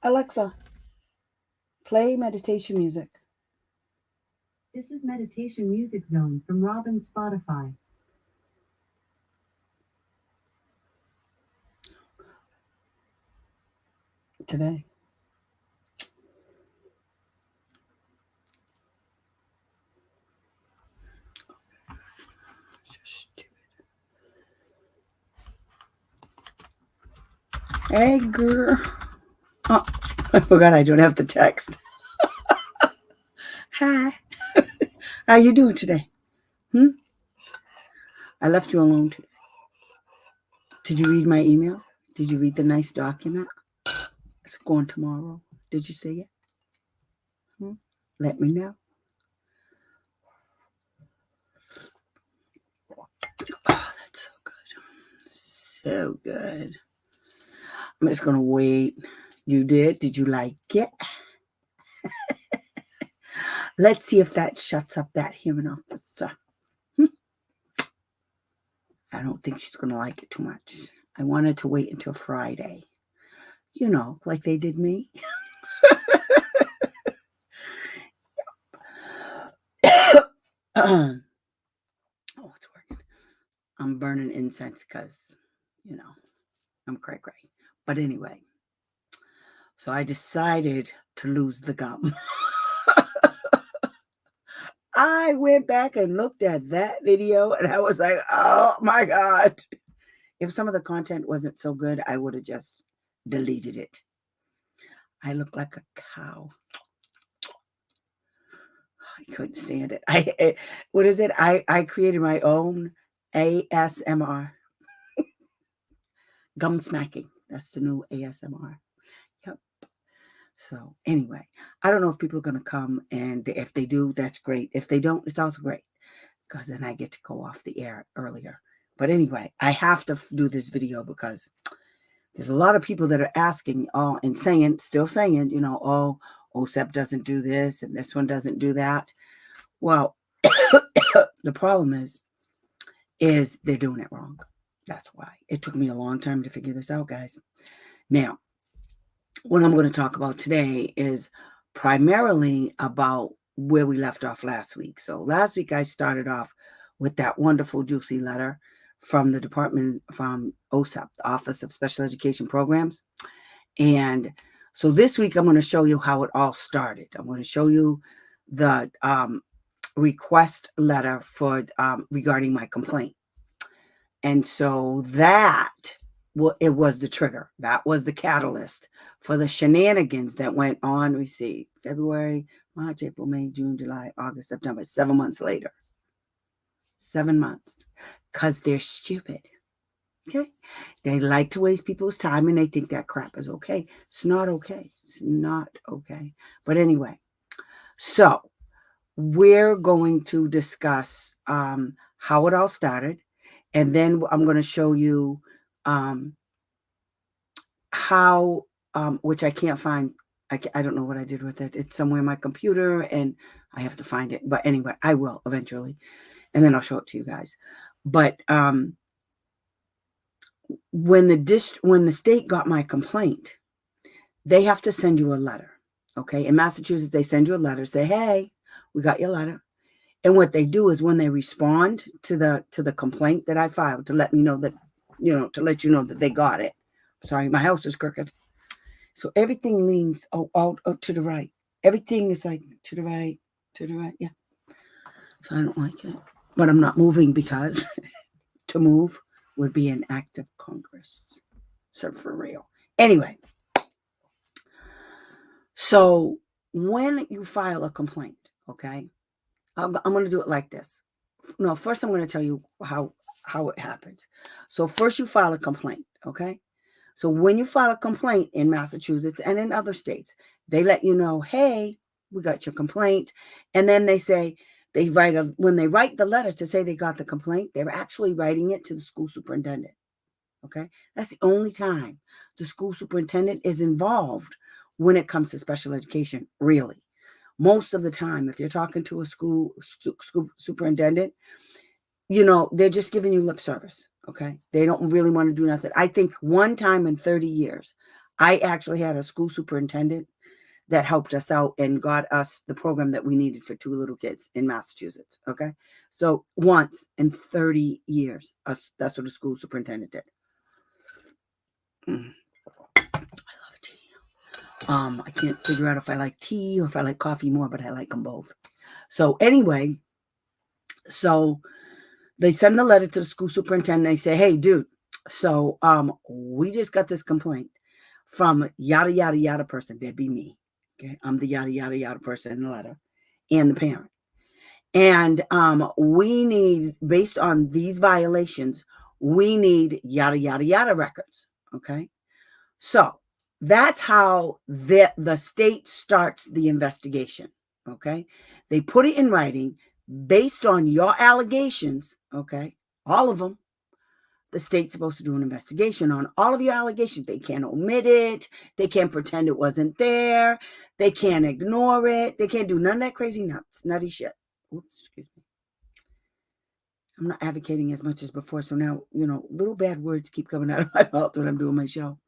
Alexa, play meditation music. This is Meditation Music Zone from Robin's Spotify. Today. Hey, girl. Oh, I forgot I don't have the text. Hi. How you doing today? I left you alone today. Did you read my email? Did you read the nice document? It's going tomorrow. Did you see it? Let me know. Oh, that's so good. So good. I'm just going to wait. You did? Did you like it? Let's see if that shuts up that hearing officer. I don't think she's going to like it too much. I wanted to wait until Friday. You know, like they did me. Oh, it's working. I'm burning incense because, you know, I'm cray. But anyway, so I decided to lose the gum. I went back and looked at that video and I was like, oh my God. If some of the content wasn't so good, I would have just deleted it. I look like a cow. I couldn't stand it. What is it? I created my own ASMR. Gum smacking. That's the new ASMR. Yep. So anyway, I don't know if people are going to come, and if they do, that's great. If they don't, it's also great because then I get to go off the air earlier. But anyway, I have to do this video because there's a lot of people that are asking, and still saying, you know, oh, OSEP doesn't do this and this one doesn't do that. Well, the problem is they're doing it wrong. That's why. It took me a long time to figure this out, guys. Now, what I'm going to talk about today is primarily about where we left off last week. So last week I started off with that wonderful, juicy letter from the department, from OSEP, the Office of Special Education Programs. And so this week I'm going to show you how it all started. I'm going to show you the request letter for regarding my complaint. And so it was the trigger. That was the catalyst for the shenanigans that went on. We see February, March, April, May, June, July, August, September, 7 months later. 7 months. Because they're stupid. Okay? They like to waste people's time and they think that crap is okay. It's not okay. It's not okay. But anyway, so we're going to discuss how it all started. And then I'm going to show you how, which I can't find. I don't know what I did with it. It's somewhere in my computer and I have to find it. But anyway, I will eventually. And then I'll show it to you guys. But when the state got my complaint, they have to send you a letter. Okay. In Massachusetts, they send you a letter, say, hey, we got your letter. And what they do is when they respond to the complaint that I filed to let me know that, to let you know that they got it. Sorry, my house is crooked. So everything leans out to the right. Everything is like to the right. Yeah. So I don't like it. But I'm not moving because to move would be an act of Congress. So for real. Anyway. So when you file a complaint, okay, I'm going to do it like this. No, first I'm going to tell you how it happens. So first you file a complaint, okay? So when you file a complaint in Massachusetts and in other states, they let you know, hey, we got your complaint. And then they say, when they write the letter to say they got the complaint, they're actually writing it to the school superintendent, okay? That's the only time the school superintendent is involved when it comes to special education, really. Most of the time, if you're talking to a school superintendent, they're just giving you lip service, okay? They don't really want to do nothing. I think one time in 30 years, I actually had a school superintendent that helped us out and got us the program that we needed for 2 little kids in Massachusetts, okay? So once in 30 years, that's what a school superintendent did. I love tea. I can't figure out if I like tea or if I like coffee more, but I like them both. So anyway, so they send the letter to the school superintendent. They say, "Hey, dude, so we just got this complaint from yada yada yada person." That'd be me. Okay, I'm the yada yada yada person in the letter, and the parent. And we need, based on these violations, we need yada yada yada records. Okay, so that's how the state starts the investigation. Okay, they put it in writing based on your allegations. Okay, all of them. The state's supposed to do an investigation on all of your allegations. They can't omit it. They can't pretend it wasn't there. They can't ignore it. They can't do none of that crazy nutty shit. Oops, excuse me. I'm not advocating as much as before. So now, little bad words keep coming out of my mouth when I'm doing my show.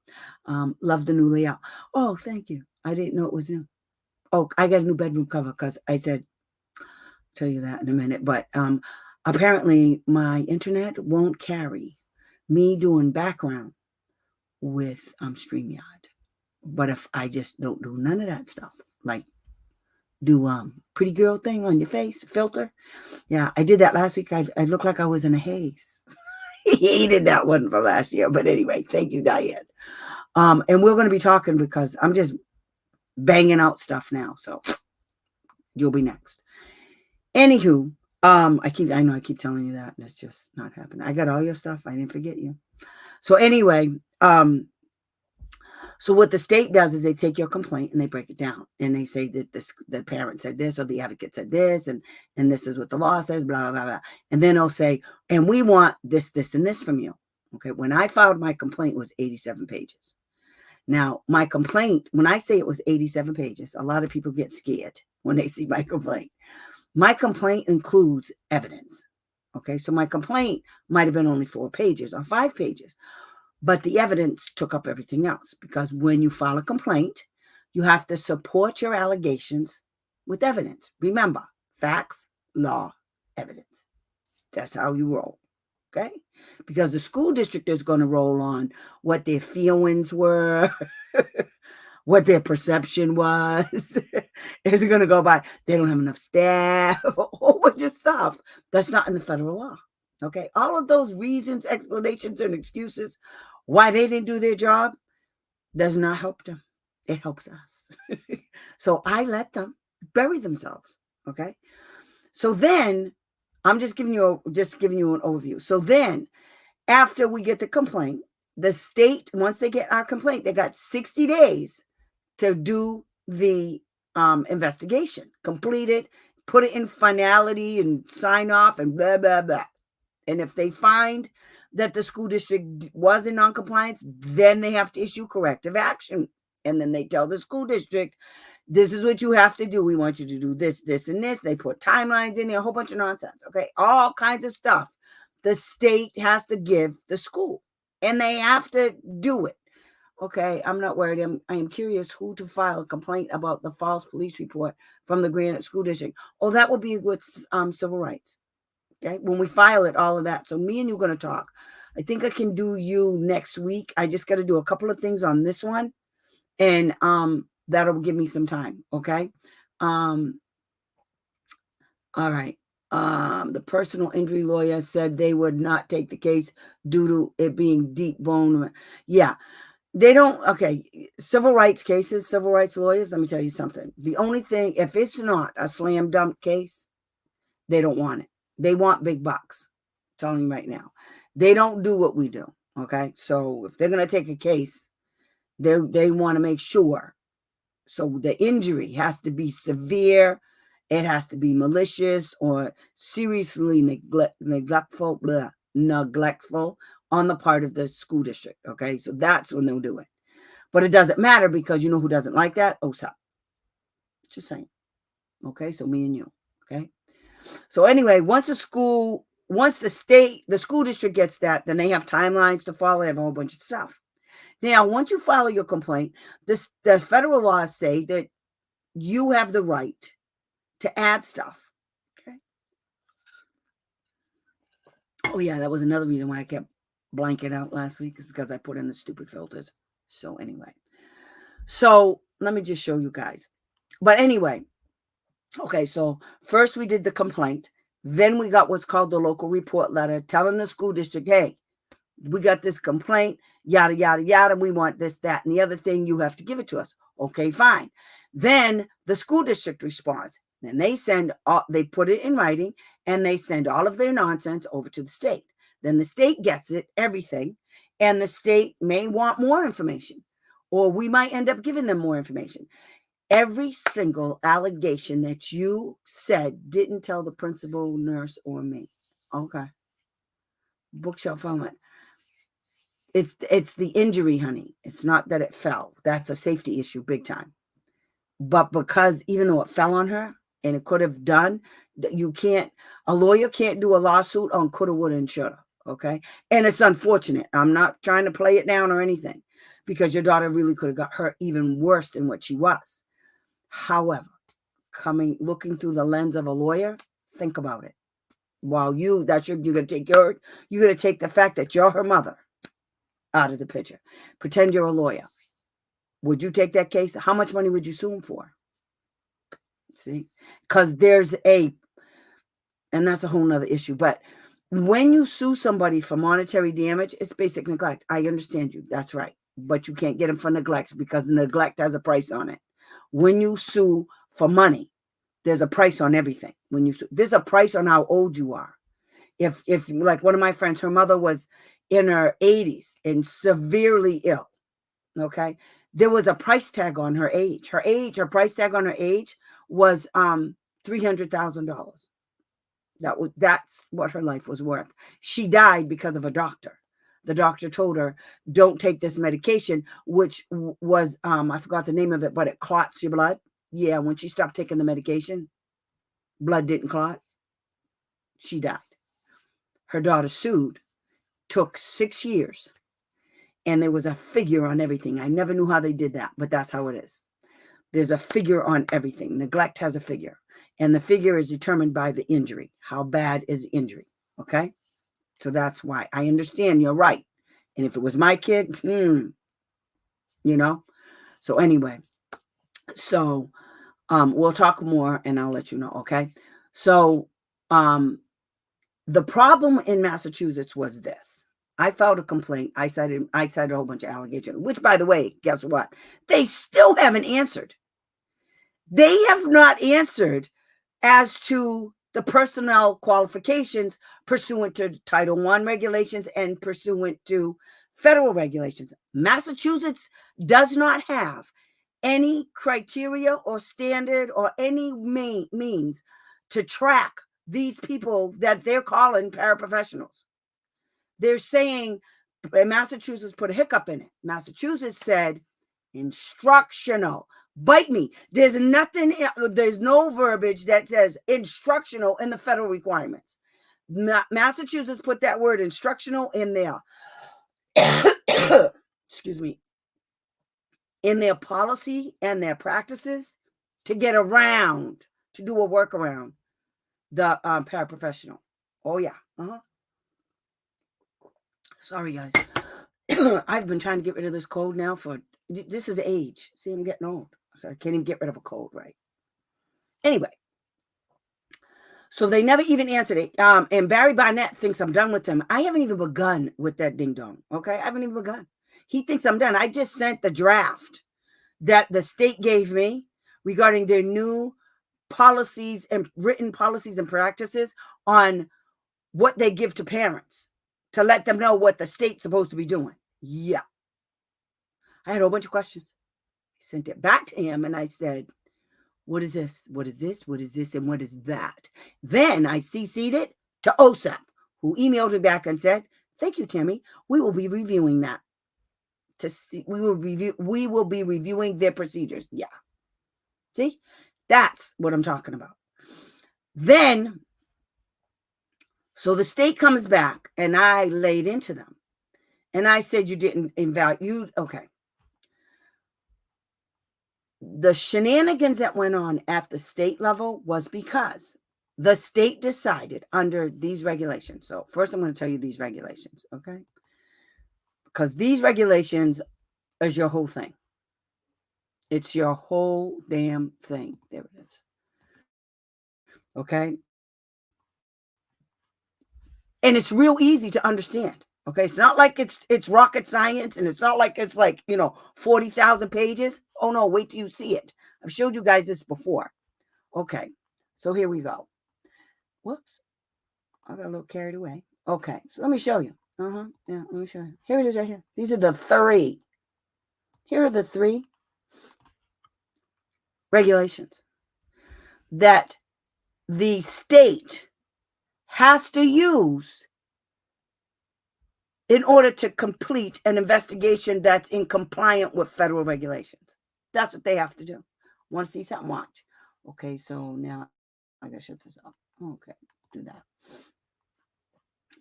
Love the new layout. Oh, thank you. I didn't know it was new. Oh, I got a new bedroom cover because I said, I'll tell you that in a minute. But apparently my internet won't carry me doing background with StreamYard. But if I just don't do none of that stuff, like do pretty girl thing on your face, filter. Yeah, I did that last week. I looked like I was in a haze. He hated that one from last year. But anyway, thank you, Diane. And we're going to be talking because I'm just banging out stuff now. So you'll be next. Anywho, I know I keep telling you that, and it's just not happening. I got all your stuff. I didn't forget you. So anyway, so what the state does is they take your complaint and they break it down, and they say that the parent said this or the advocate said this, and this is what the law says, blah blah blah, and then they'll say, and we want this, this, and this from you. Okay, when I filed my complaint, it was 87 pages. Now, my complaint, when I say it was 87 pages, a lot of people get scared when they see my complaint. My complaint includes evidence. Okay, so my complaint might have been only 4 pages or 5 pages, but the evidence took up everything else, because when you file a complaint, you have to support your allegations with evidence. Remember, facts, law, evidence. That's how you roll. Okay? Because the school district is going to roll on what their feelings were, what their perception was. Is it going to go by, they don't have enough staff, a whole bunch of stuff that's not in the federal law. Okay? All of those reasons, explanations, and excuses why they didn't do their job does not help them. It helps us. So I let them bury themselves. Okay? So then I'm just giving you an overview. So then after we get the complaint, the state, once they get our complaint, they got 60 days to do the investigation, complete it, put it in finality and sign off and blah, blah, blah. And if they find that the school district was in noncompliance, then they have to issue corrective action. And then they tell the school district, this is what you have to do. We want you to do this, this, and this. They put timelines in there, a whole bunch of nonsense. Okay, all kinds of stuff the state has to give the school, and they have to do it. Okay, I'm not worried. I am curious who to file a complaint about the false police report from the Granite School District. Oh, that would be with civil rights. Okay, when we file it, all of that. So me and you are going to talk. I think I can do you next week. I just got to do a couple of things on this one, and that'll give me some time. Okay. All right. The personal injury lawyer said they would not take the case due to it being deep bone. Yeah. They don't. Okay. Civil rights cases, civil rights lawyers, let me tell you something. The only thing, if it's not a slam dunk case, they don't want it. They want big bucks. I'm telling you right now. They don't do what we do. Okay. So if they're going to take a case, they want to make sure. So the injury has to be severe. It has to be malicious or seriously neglectful on the part of the school district. Okay, so that's when they'll do it. But it doesn't matter, because you know who doesn't like that? OSAP. Just saying. Okay, so me and you. Okay. So anyway, once the school district gets that, then they have timelines to follow. They have a whole bunch of stuff. Now, once you file your complaint, the federal laws say that you have the right to add stuff. Okay. Oh, yeah, that was another reason why I kept blanking out last week, is because I put in the stupid filters. So, anyway. So, let me just show you guys. But anyway, okay, so first we did the complaint. Then we got what's called the local report letter telling the school district, hey, we got this complaint, yada, yada, yada. We want this, that, and the other thing. You have to give it to us. Okay, fine. Then the school district responds. Then they put it in writing, and they send all of their nonsense over to the state. Then the state gets it, everything, and the state may want more information, or we might end up giving them more information. Every single allegation that you said didn't tell the principal, nurse, or me. Okay. Bookshelf element. It's the injury, honey. It's not that it fell. That's a safety issue, big time. But because even though it fell on her and it could have done, a lawyer can't do a lawsuit on coulda, woulda, and shoulda. Okay. And it's unfortunate. I'm not trying to play it down or anything, because your daughter really could have got hurt even worse than what she was. However, looking through the lens of a lawyer, think about it. While you're gonna take the fact that you're her mother out of the picture. Pretend you're a lawyer. Would you take that case? How much money would you sue him for? See, because and that's a whole nother issue. But when you sue somebody for monetary damage, it's basic neglect. I understand you. That's right. But you can't get them for neglect, because neglect has a price on it. When you sue for money, there's a price on everything. There's a price on how old you are. If like one of my friends, her mother was in her 80s and severely ill. Okay. There was a price tag on her age. Her price tag on her age was $300,000. That's what her life was worth. She died because of a doctor. The doctor told her, don't take this medication, which was, I forgot the name of it, but it clots your blood. Yeah, when she stopped taking the medication, blood didn't clot. She died. Her daughter sued, took 6 years, and there was a figure on everything. I never knew how they did that, but that's how it is. There's a figure on everything. Neglect has a figure, and the figure is determined by the injury. How bad is the injury? Okay? So that's why I understand you're right. And if it was my kid, So anyway, so we'll talk more and I'll let you know, okay? So the problem in Massachusetts was this. I filed a complaint. I cited a whole bunch of allegations, which, by the way, guess what? They still haven't answered. They have not answered as to the personnel qualifications pursuant to Title I regulations and pursuant to federal regulations. Massachusetts does not have any criteria or standard or any means to track these people that they're calling paraprofessionals. They're saying, Massachusetts put a hiccup in it. Massachusetts said instructional. Bite me. There's no verbiage that says instructional in the federal requirements. Massachusetts put that word instructional in there. Excuse me. In their policy and their practices to get around, to do a workaround the paraprofessional. Oh, yeah. Sorry, guys. I've been trying to get rid of this cold now this is age. See, I'm getting old. So I can't even get rid of a cold, right? Anyway. So they never even answered it. And Barry Barnett thinks I'm done with him. I haven't even begun with that ding dong. Okay. I haven't even begun. He thinks I'm done. I just sent the draft that the state gave me regarding their new policies and written policies and practices on what they give to parents to let them know what the state's supposed to be doing. Yeah. I had a whole bunch of questions. I sent it back to him and I said, what is this? What is this? What is this? And what is that? Then I CC'd it to OSAP, who emailed me back and said, thank you, Tammy. We will be reviewing that. We will be reviewing their procedures. Yeah. See? That's what I'm talking about. Then, so the state comes back and I laid into them. And I said you didn't invalidate. Okay. The shenanigans that went on at the state level was because the state decided under these regulations. So first I'm going to tell you these regulations, okay? Because these regulations is your whole thing. It's your whole damn thing. There it is. Okay? And it's real easy to understand. Okay? It's not like it's rocket science, and it's not like it's like, 40,000 pages. Oh no, wait till you see it. I've showed you guys this before. Okay. So here we go. Whoops. I got a little carried away. Okay. So let me show you. Yeah, let me show you. Here it is right here. These are the three. Here are the three regulations that the state has to use in order to complete an investigation that's in compliant with federal regulations. That's what they have to do. Want to see something? Watch. Okay, so now I gotta shut this off. Okay, do that.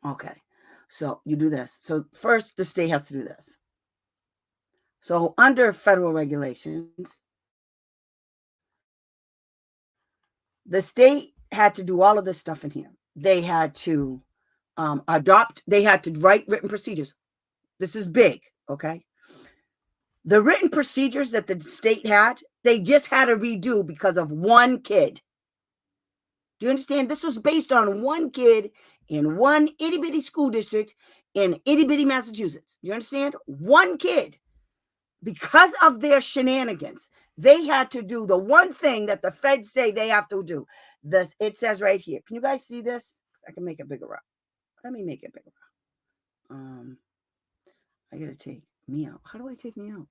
Okay, so you do this. So first, the state has to do this. So under federal regulations, the state had to do all of this stuff in here. They had to they had to write written procedures. This is big, okay? The written procedures that the state had, they just had to redo because of one kid. Do you understand? This was based on one kid in one itty bitty school district in itty bitty Massachusetts. Do you understand? One kid. Because of their shenanigans, they had to do the one thing that the feds say they have to do. This, it says right here. Can you guys see this? I can make it bigger up. Let me make it bigger up. I gotta take me out. How do I take me out?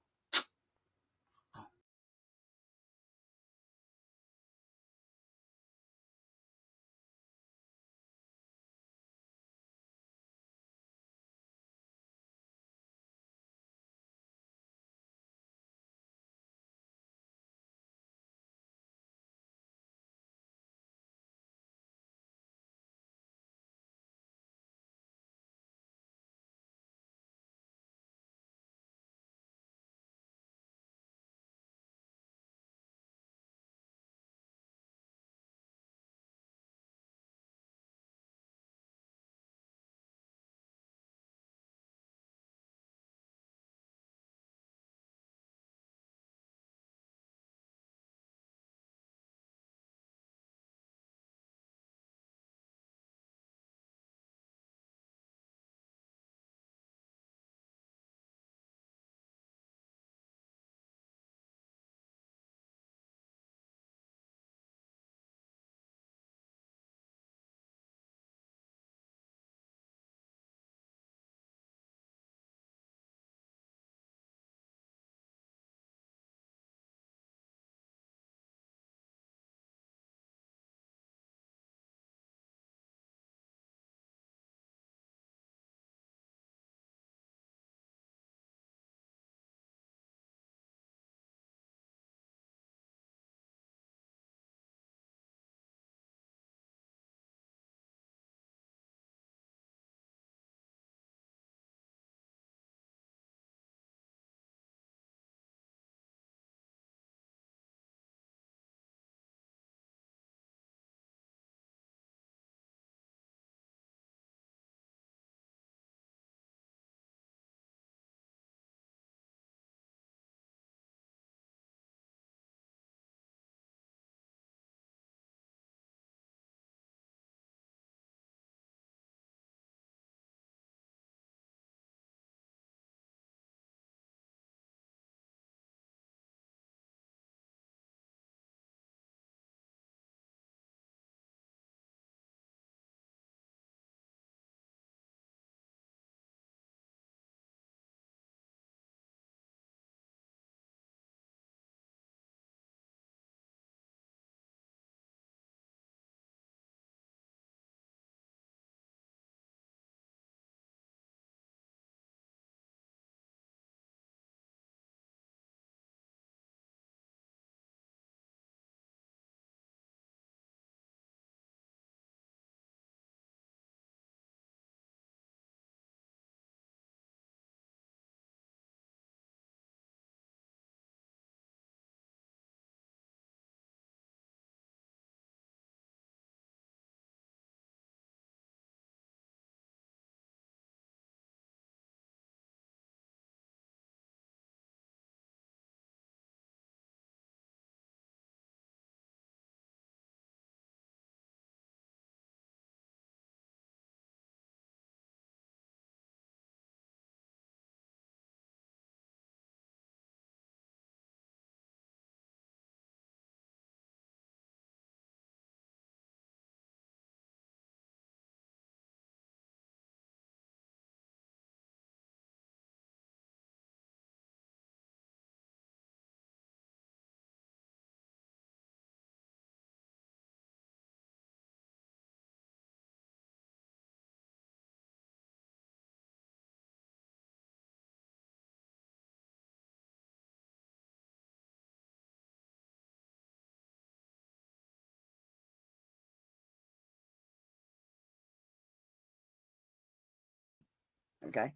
Okay.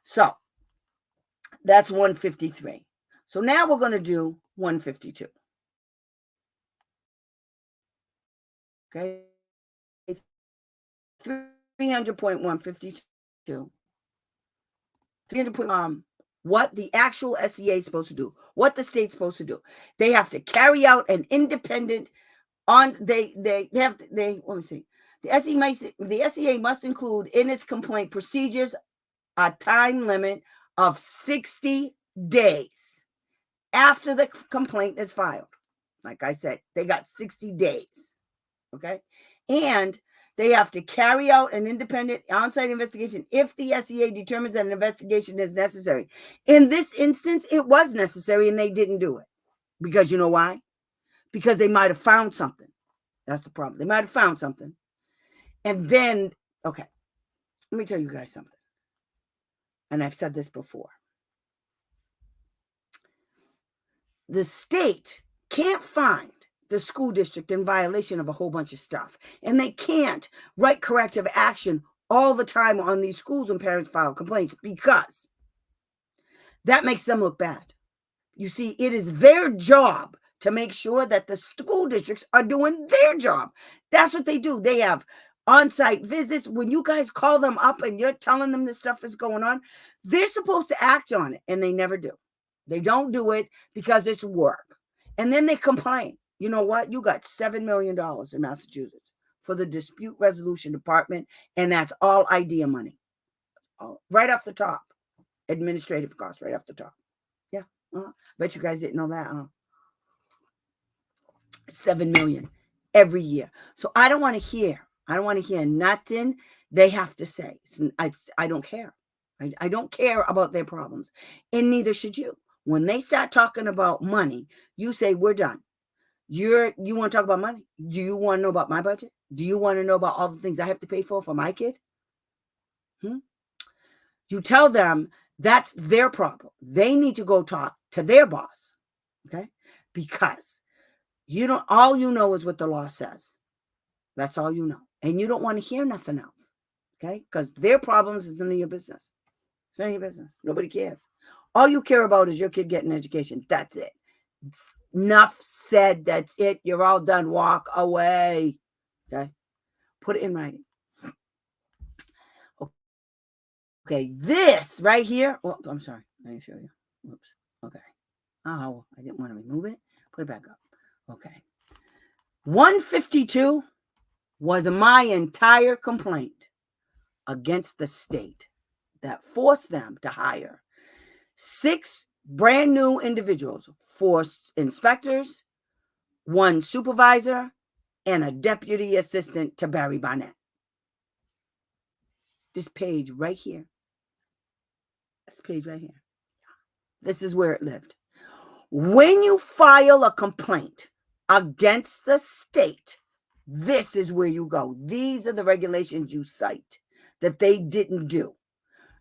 So that's 153. So now we're going to do 152. Okay. 300.152. 300. What the actual SEA is supposed to do, what the state's supposed to do. They have to carry out an independent let me see. The SEA must include in its complaint procedures a time limit of 60 days after the complaint is filed. Like I said, they got 60 days. Okay. And they have to carry out an independent on-site investigation if the SEA determines that an investigation is necessary. In this instance, it was necessary and they didn't do it. Because you know why? Because they might have found something. That's the problem. They might have found something. And then, okay, let me tell you guys something. And I've said this before. The state can't find the school district in violation of a whole bunch of stuff. And they can't write corrective action all the time on these schools when parents file complaints because that makes them look bad. You see, it is their job to make sure that the school districts are doing their job. That's what they do. They have on-site visits. When you guys call them up and you're telling them this stuff is going on, they're supposed to act on it, and they never do. They don't do it because it's work. And then they complain. You know what? You got $7 million in Massachusetts for the dispute resolution department, and that's all idea money. Right off the top. Administrative costs right off the top. Yeah. Bet you guys didn't know that, huh? $7 million every year. So I don't want to hear nothing they have to say. I don't care. I don't care about their problems, and neither should you. When they start talking about money, you say, we're done. You want to talk about money? Do you want to know about my budget? Do you want to know about all the things I have to pay for my kid? You tell them that's their problem. They need to go talk to their boss. Okay? Because all you know is what the law says. That's all you know. And you don't want to hear nothing else. Okay? Because their problems is none of your business. It's none of your business. Nobody cares. All you care about is your kid getting an education. That's it. Enough said. That's it. You're all done. Walk away. Okay? Put it in writing. Okay, this right here. Oh, I'm sorry. Let me show you. Whoops. Okay. Oh, I didn't want to remove it. Put it back up. Okay. 152 was my entire complaint against the state that forced them to hire 6 brand new individuals, 4 inspectors, 1 supervisor, and a deputy assistant to Barry Barnett. This page right here. This page right here. This is where it lived. When you file a complaint against the state, this is where you go. These are the regulations you cite that they didn't do.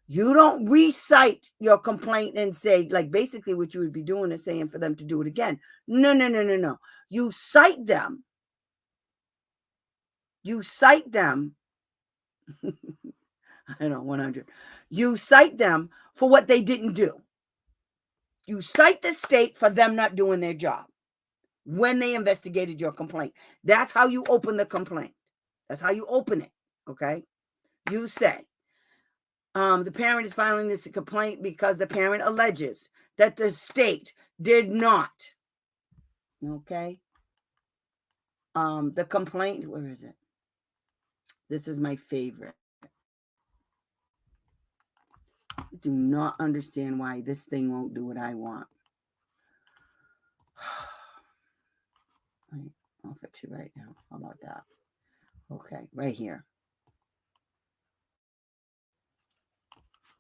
You don't recite your complaint and say, like basically what you would be doing is saying for them to do it again. No. You cite them. I don't know, 100. You cite them for what they didn't do. You cite the state for them not doing their job when they investigated your complaint. That's how you open the complaint. That's how you open it, okay? You say, the parent is filing this complaint because the parent alleges that the state did not, okay? The complaint, where is it? This is my favorite. I do not understand why this thing won't do what I want. I'll fix you right now. How about that? Okay, right here.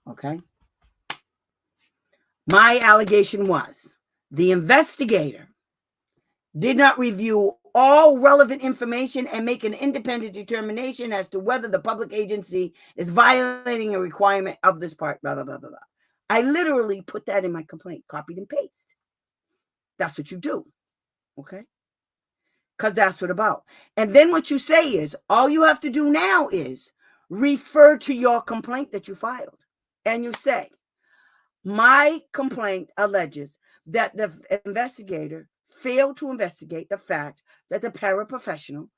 Okay. My allegation was the investigator did not review all relevant information and make an independent determination as to whether the public agency is violating a requirement of this part, blah, blah, blah, blah, blah. I literally put that in my complaint, copied and paste. That's what you do, okay? Because that's what about. And then what you say is, all you have to do now is refer to your complaint that you filed. And you say, my complaint alleges that the investigator failed to investigate the fact that the paraprofessional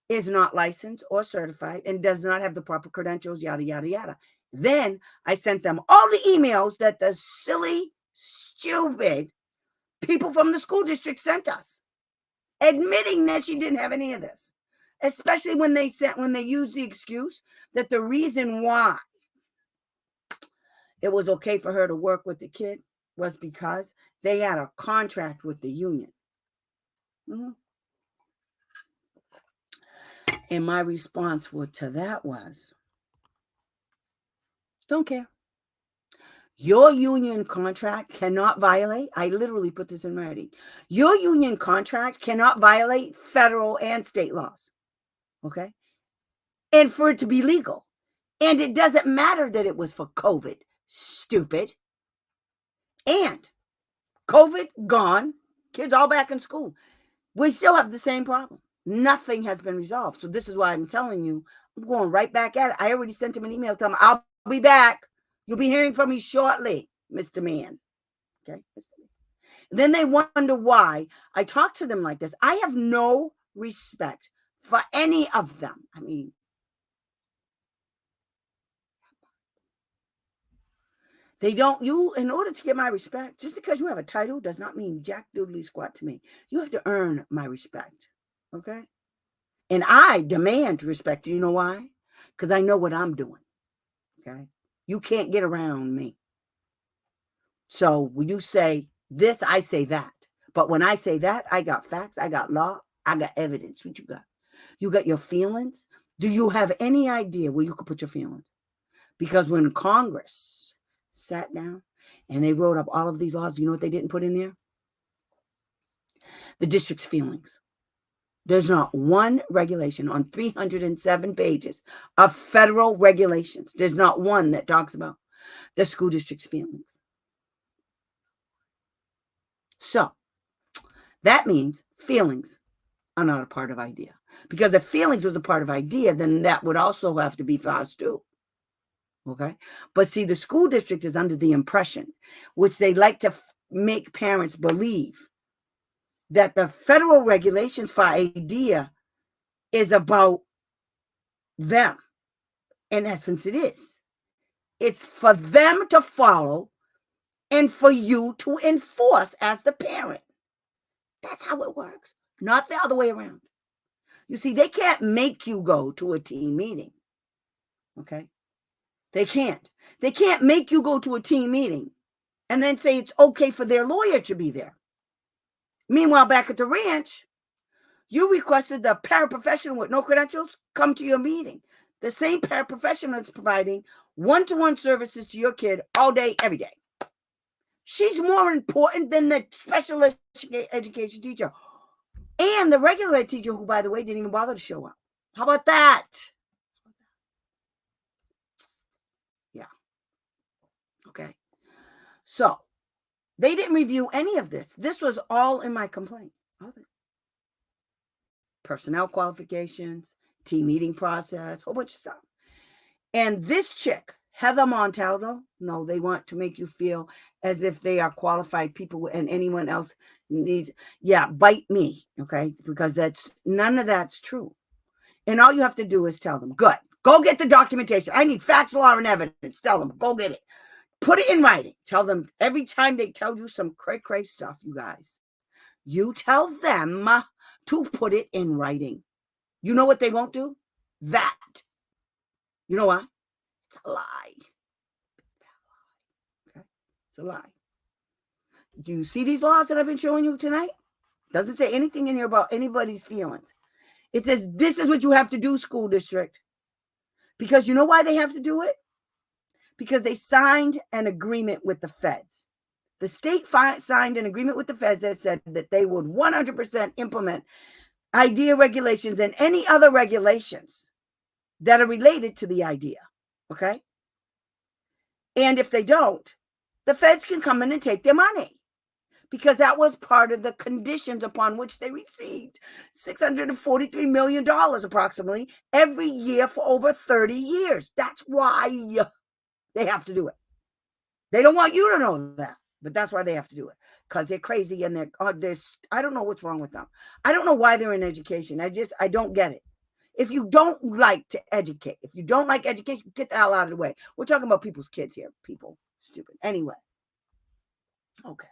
is not licensed or certified and does not have the proper credentials, yada, yada, yada. Then I sent them all the emails that the silly, stupid people from the school district sent us, admitting that she didn't have any of this, especially when they used the excuse that the reason why it was okay for her to work with the kid was because they had a contract with the union. Mm-hmm. And my response to that was, don't care. Your union contract cannot violate, I literally put this in writing, your union contract cannot violate federal and state laws, okay? And for it to be legal. And it doesn't matter that it was for COVID, stupid. And COVID gone, kids all back in school. We still have the same problem. Nothing has been resolved. So this is why I'm telling you, I'm going right back at it. I already sent him an email telling him, I'll be back. You'll be hearing from me shortly, Mr. Man. Okay, Mr. Man. Then they wonder why I talk to them like this. I have no respect for any of them. I mean, they don't, in order to get my respect, just because you have a title does not mean jack doodly squat to me. You have to earn my respect, okay? And I demand respect. You know why? Because I know what I'm doing, okay? You can't get around me. So when you say this, I say that. But when I say that, I got facts, I got law, I got evidence. What you got? You got your feelings? Do you have any idea where you could put your feelings? Because when Congress sat down and they wrote up all of these laws, you know what they didn't put in there? The district's feelings. There's not one regulation on 307 pages of federal regulations. There's not one that talks about the school district's feelings. So that means feelings are not a part of IDEA. Because if feelings was a part of IDEA, then that would also have to be for us too. Okay. But see, the school district is under the impression, which they like to make parents believe, that the federal regulations for IDEA is about them. In essence, it is. It's for them to follow and for you to enforce as the parent. That's how it works, not the other way around. You see, they can't make you go to a team meeting. Okay. They can't. They can't make you go to a team meeting and then say it's okay for their lawyer to be there. Meanwhile, back at the ranch, you requested the paraprofessional with no credentials come to your meeting. The same paraprofessional is providing one-to-one services to your kid all day, every day. She's more important than the special education teacher and the regular ed teacher, who, by the way, didn't even bother to show up. How about that? Yeah. Okay. So they didn't review any of this. This was all in my complaint. All of it. Personnel qualifications, team meeting process, whole bunch of stuff. And this chick, Heather Montaldo, no, they want to make you feel as if they are qualified people and anyone else needs, bite me, okay? Because none of that's true. And all you have to do is tell them, good, go get the documentation. I need facts, law, and evidence. Tell them, go get it. Put it in writing. Tell them every time they tell you some cray stuff, you guys, you tell them to put it in writing. You know what they won't do? That. You know why? It's a lie. Okay? It's a lie. Do you see these laws that I've been showing you tonight? Doesn't say anything in here about anybody's feelings. It says this is what you have to do, school district. Because you know why they have to do it? Because they signed an agreement with the feds. The state signed an agreement with the feds that said that they would 100% implement IDEA regulations and any other regulations that are related to the IDEA. Okay? And if they don't, the feds can come in and take their money. because that was part of the conditions upon which they received $643 million approximately every year for over 30 years. That's why they have to do it. They don't want you to know that, but that's why they have to do it, because they're crazy and they're I don't know what's wrong with them. I don't know why they're in education. I don't get it. If you don't like to educate, if you don't like education, get the hell out of the way. We're talking about people's kids here. People, stupid. Anyway, okay.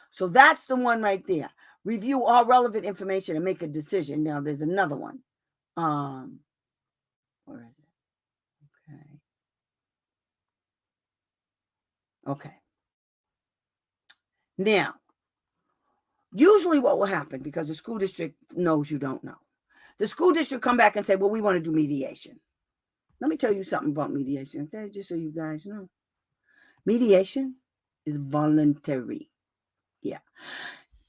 So that's the one right there. Review all relevant information and make a decision. Now there's another one. Where is it? Okay. Now, usually what will happen, because the school district knows you don't know, the school district come back and say, well, we want to do mediation. Let me tell you something about mediation, okay? Just so you guys know. Mediation is voluntary. Yeah.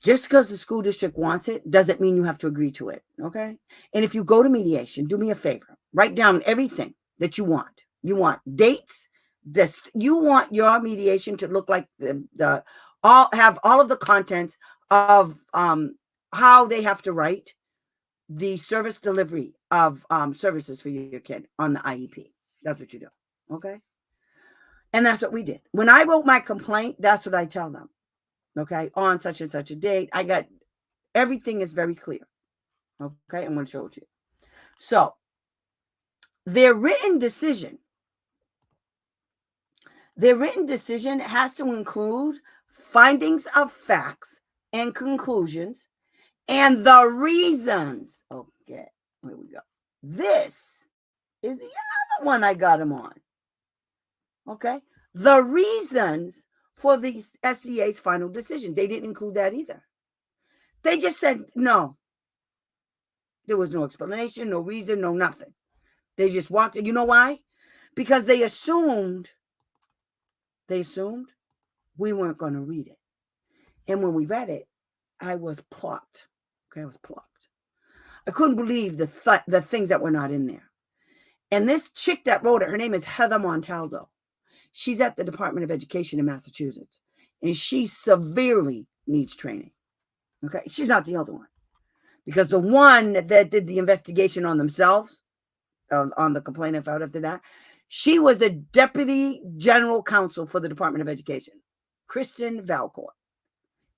Just because the school district wants it doesn't mean you have to agree to it, okay? And if you go to mediation, do me a favor. Write down everything that you want. You want dates. You want your mediation to look like have all of the contents of how they have to write the service delivery of services for your kid on the IEP. That's what you do, okay? And that's what we did. When I wrote my complaint, that's what I tell them. Okay, on such and such a date, I got everything is very clear. Okay, I'm going to show it to you. So, their written decision has to include findings of facts and conclusions and the reasons. Okay, here we go. This is the other one I got them on. Okay, the reasons for the SCA's final decision. They didn't include that either. They just said no. There was no explanation, no reason, no nothing. They just walked. You know why? Because they assumed we weren't going to read it. And when we read it, I was plucked. Okay, I was plucked. I couldn't believe the things that were not in there. And this chick that wrote it, her name is Heather Montaldo. She's at the Department of Education in Massachusetts, and she severely needs training. Okay, she's not the other one, because the one that did the investigation on themselves, on the complaint filed after that, she was the Deputy General Counsel for the Department of Education, Kristen Valcourt.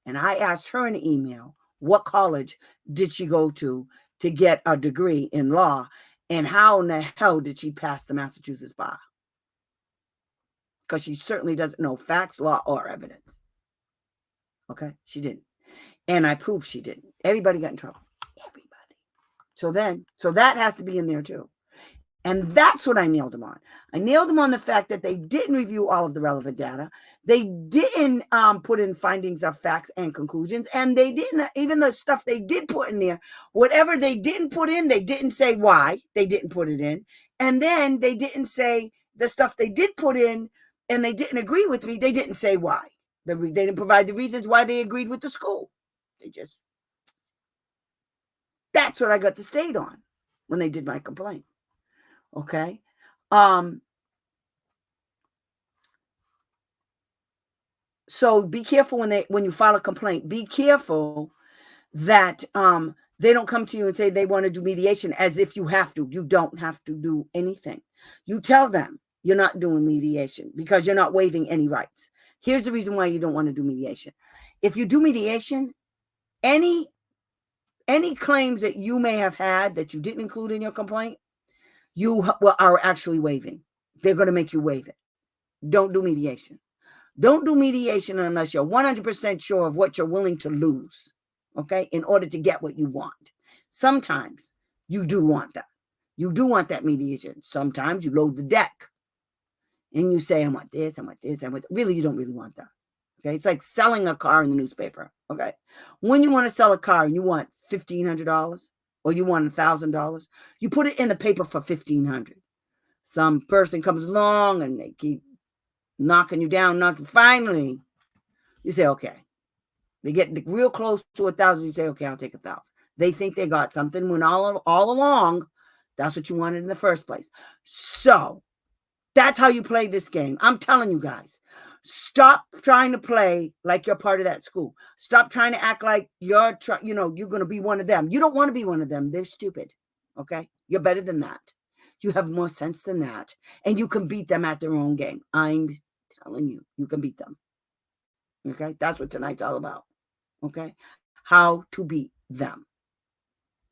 And I asked her in an email, what college did she go to get a degree in law, and how in the hell did she pass the Massachusetts bar? Because she certainly doesn't know facts, law, or evidence. Okay, she didn't. And I proved she didn't. Everybody got in trouble. Everybody. So that has to be in there too. And that's what I nailed them on. I nailed them on the fact that they didn't review all of the relevant data. They didn't put in findings of facts and conclusions. And they didn't, even the stuff they did put in there, whatever they didn't put in, they didn't say why they didn't put it in. And then they didn't say the stuff they did put in and they didn't agree with me. They didn't say why. They didn't provide the reasons why they agreed with the school. That's what I got the state on when they did my complaint. Okay. So be careful when you file a complaint. Be careful that they don't come to you and say they want to do mediation as if you have to. You don't have to do anything. You tell them you're not doing mediation because you're not waiving any rights. Here's the reason why you don't want to do mediation. If you do mediation, any claims that you may have had that you didn't include in your complaint, you are actually waiving. They're going to make you waive it. Don't do mediation. Don't do mediation unless you're 100% sure of what you're willing to lose, okay, in order to get what you want. Sometimes you do want that. You do want that mediation. Sometimes you load the deck and you say, I want this, I want this, I want. Really, you don't really want that. Okay, it's like selling a car in the newspaper. Okay, when you want to sell a car and you want $1,500 or you want $1,000, you put it in the paper for $1,500. Some person comes along and they keep knocking you down, finally, you say, okay. They get real close to 1,000. You say, okay, I'll take 1,000. They think they got something when all along, that's what you wanted in the first place. So that's how you play this game. I'm telling you guys. Stop trying to play like you're part of that school. Stop trying to act like you're going to be one of them. You don't want to be one of them. They're stupid. Okay? You're better than that. You have more sense than that. And you can beat them at their own game. I'm telling you, you can beat them. Okay? That's what tonight's all about. Okay? How to beat them.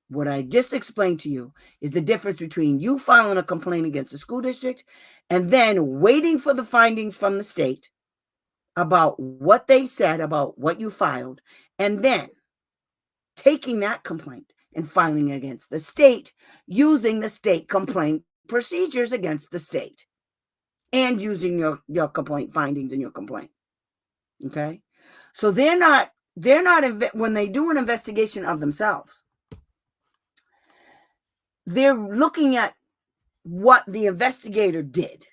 What I just explained to you is the difference between you filing a complaint against the school district and then waiting for the findings from the state about what they said about what you filed, and then taking that complaint and filing against the state using the state complaint procedures against the state and using your complaint findings in your complaint. Okay? So they're not when they do an investigation of themselves, they're looking at what the investigator did.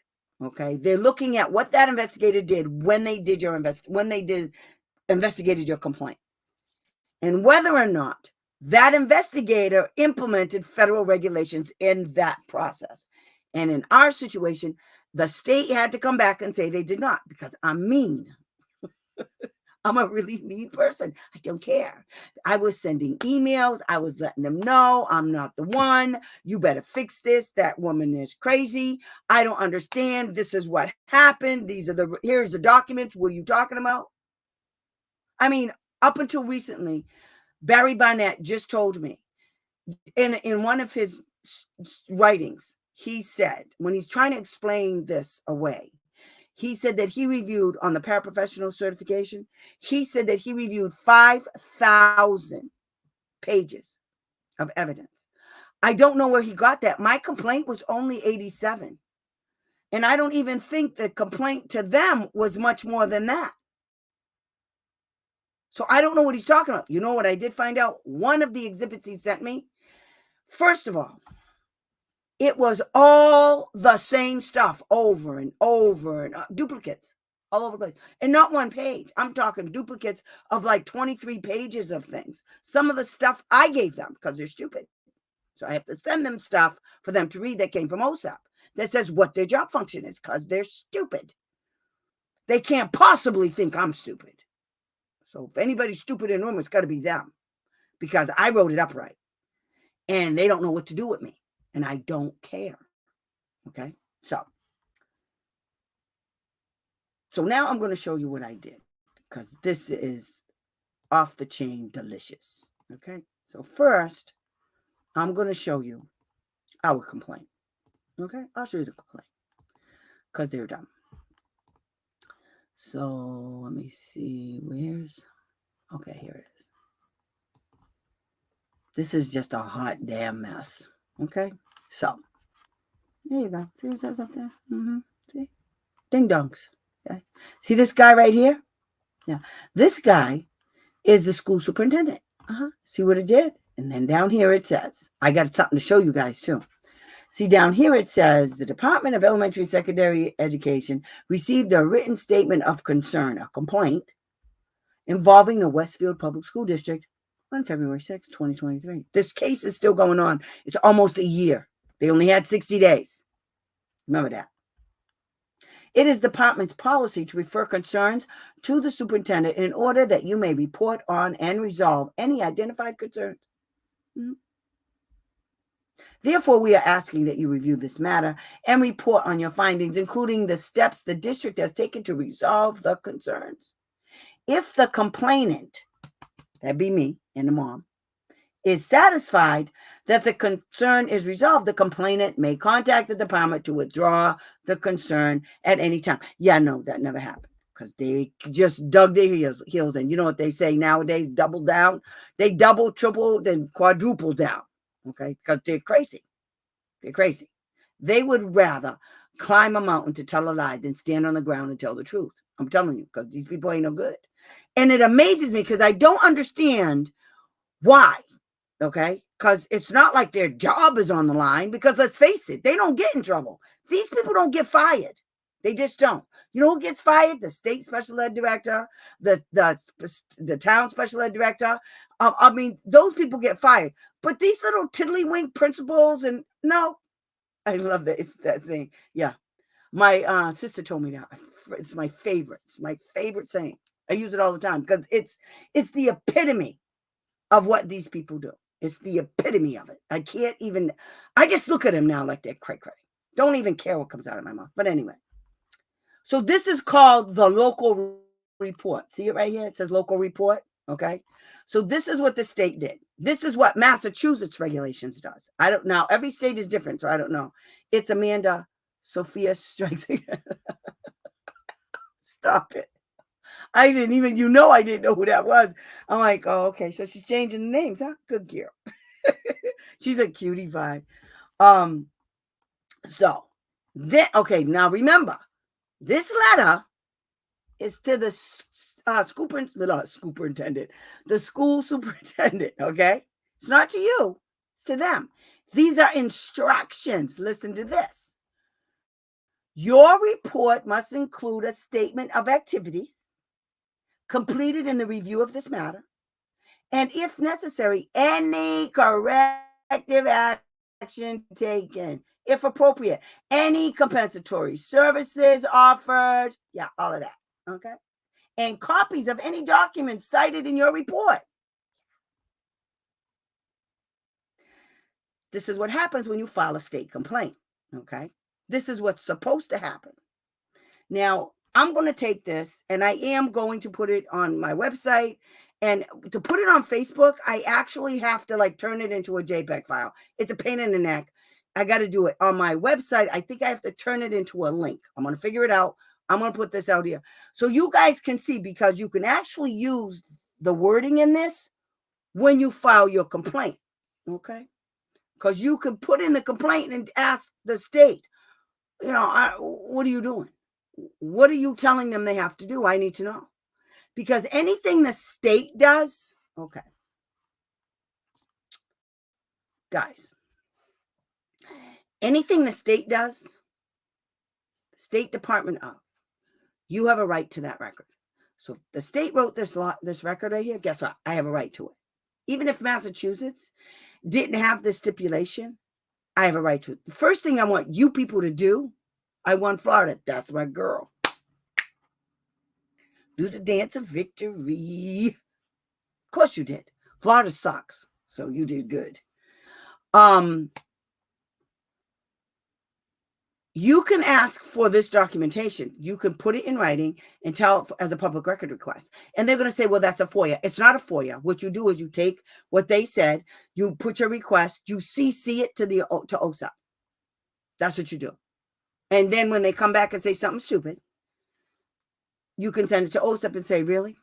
Okay? They're looking at what that investigator did when they did investigated your complaint, and whether or not that investigator implemented federal regulations in that process. And in our situation, the state had to come back and say they did not, because I'm mean. I'm a really mean person. I don't care. I was sending emails. I was letting them know I'm not the one. You better fix this. That woman is crazy. I don't understand. This is what happened. Here's the documents. What are you talking about? I mean, up until recently, Barry Barnett just told me in one of his writings, he said, when he's trying to explain this away, he said that he reviewed on the paraprofessional certification, he said that he reviewed 5,000 pages of evidence. I don't know where he got that. My complaint was only 87. And I don't even think the complaint to them was much more than that. So I don't know what he's talking about. You know what I did find out? One of the exhibits he sent me, first of all, it was all the same stuff over and over, and duplicates all over the place. And not one page. I'm talking duplicates of like 23 pages of things. Some of the stuff I gave them because they're stupid. So I have to send them stuff for them to read that came from OSAP that says what their job function is, because they're stupid. They can't possibly think I'm stupid. So if anybody's stupid in the room, it's got to be them, because I wrote it up right. And they don't know what to do with me. And I don't care. Okay? So now I'm going to show you what I did, because this is off the chain delicious. Okay? So first, I'm going to show you our complaint. Okay? I'll show you the complaint, because they're dumb. So let me see. Okay, here it is. This is just a hot damn mess. Okay? So, there you go. See what it says up there? See? Ding dongs. Okay? See this guy right here? Yeah. This guy is the school superintendent. See what it did? And then down here it says, I got something to show you guys too. See, down here it says, the Department of Elementary and Secondary Education received a written statement of concern, a complaint, involving the Westfield Public School District on February 6, 2023. This case is still going on. It's almost a year. They only had 60 days. Remember that. It is the department's policy to refer concerns to the superintendent in order that you may report on and resolve any identified concerns. Therefore, we are asking that you review this matter and report on your findings, including the steps the district has taken to resolve the concerns. If the complainant, that'd be me and the mom, is satisfied that the concern is resolved, the complainant may contact the department to withdraw the concern at any time. Yeah, no, that never happened, because they just dug their heels in. You know what they say nowadays, double down. They double, triple, then quadruple down, okay, because they're crazy. They're crazy. They would rather climb a mountain to tell a lie than stand on the ground and tell the truth. I'm telling you, because these people ain't no good. And it amazes me, because I don't understand why. Okay? Because it's not like their job is on the line, because let's face it, they don't get in trouble. These people don't get fired. They just don't. You know who gets fired? The state special ed director, the town special ed director. I mean, those people get fired. But these little tiddlywink principals, and no, I love that. It's that saying. Yeah. My sister told me that. It's my favorite. It's my favorite saying. I use it all the time because it's the epitome of what these people do. It's the epitome of it. I just look at them now like they're cray cray. Don't even care what comes out of my mouth. But anyway, so this is called the local report. See it right here? It says local report. Okay. So this is what the state did. This is what Massachusetts regulations does. I don't know. Every state is different, so I don't know. It's Amanda Sophia Strikes Again. Stop it. I didn't know who that was. I'm like, oh, okay. So she's changing the names, huh? Good girl. She's a cutie pie. So then, okay, now remember, this letter is to the superintendent, the school superintendent, okay? It's not to you, it's to them. These are instructions. Listen to this. Your report must include a statement of activities completed in the review of this matter, and if necessary, any corrective action taken, if appropriate, any compensatory services offered, yeah, all of that, okay? And copies of any documents cited in your report. This is what happens when you file a state complaint, okay? This is what's supposed to happen. Now, I'm going to take this and I am going to put it on my website. And to put it on Facebook, I actually have to turn it into a JPEG file. It's a pain in the neck. I got to do it on my website. I think I have to turn it into a link. I'm going to figure it out. I'm going to put this out here so you guys can see, because you can actually use the wording in this when you file your complaint, okay? Because you can put in the complaint and ask the state, what are you doing? What are you telling them they have to do? I need to know. Because anything the state does, okay, guys, anything the state does, State Department of, you have a right to that record. So if the state wrote this record right here, guess what? I have a right to it. Even if Massachusetts didn't have this stipulation, I have a right to it. The first thing I want you people to do, I want Florida. That's my girl. Do the dance of victory. Of course you did. Florida sucks, so you did good. You can ask for this documentation. You can put it in writing and tell as a public record request. And they're going to say, well, that's a FOIA. It's not a FOIA. What you do is you take what they said, you put your request, you CC it to OSAP. That's what you do. And then when they come back and say something stupid, you can send it to OSAP and say, really?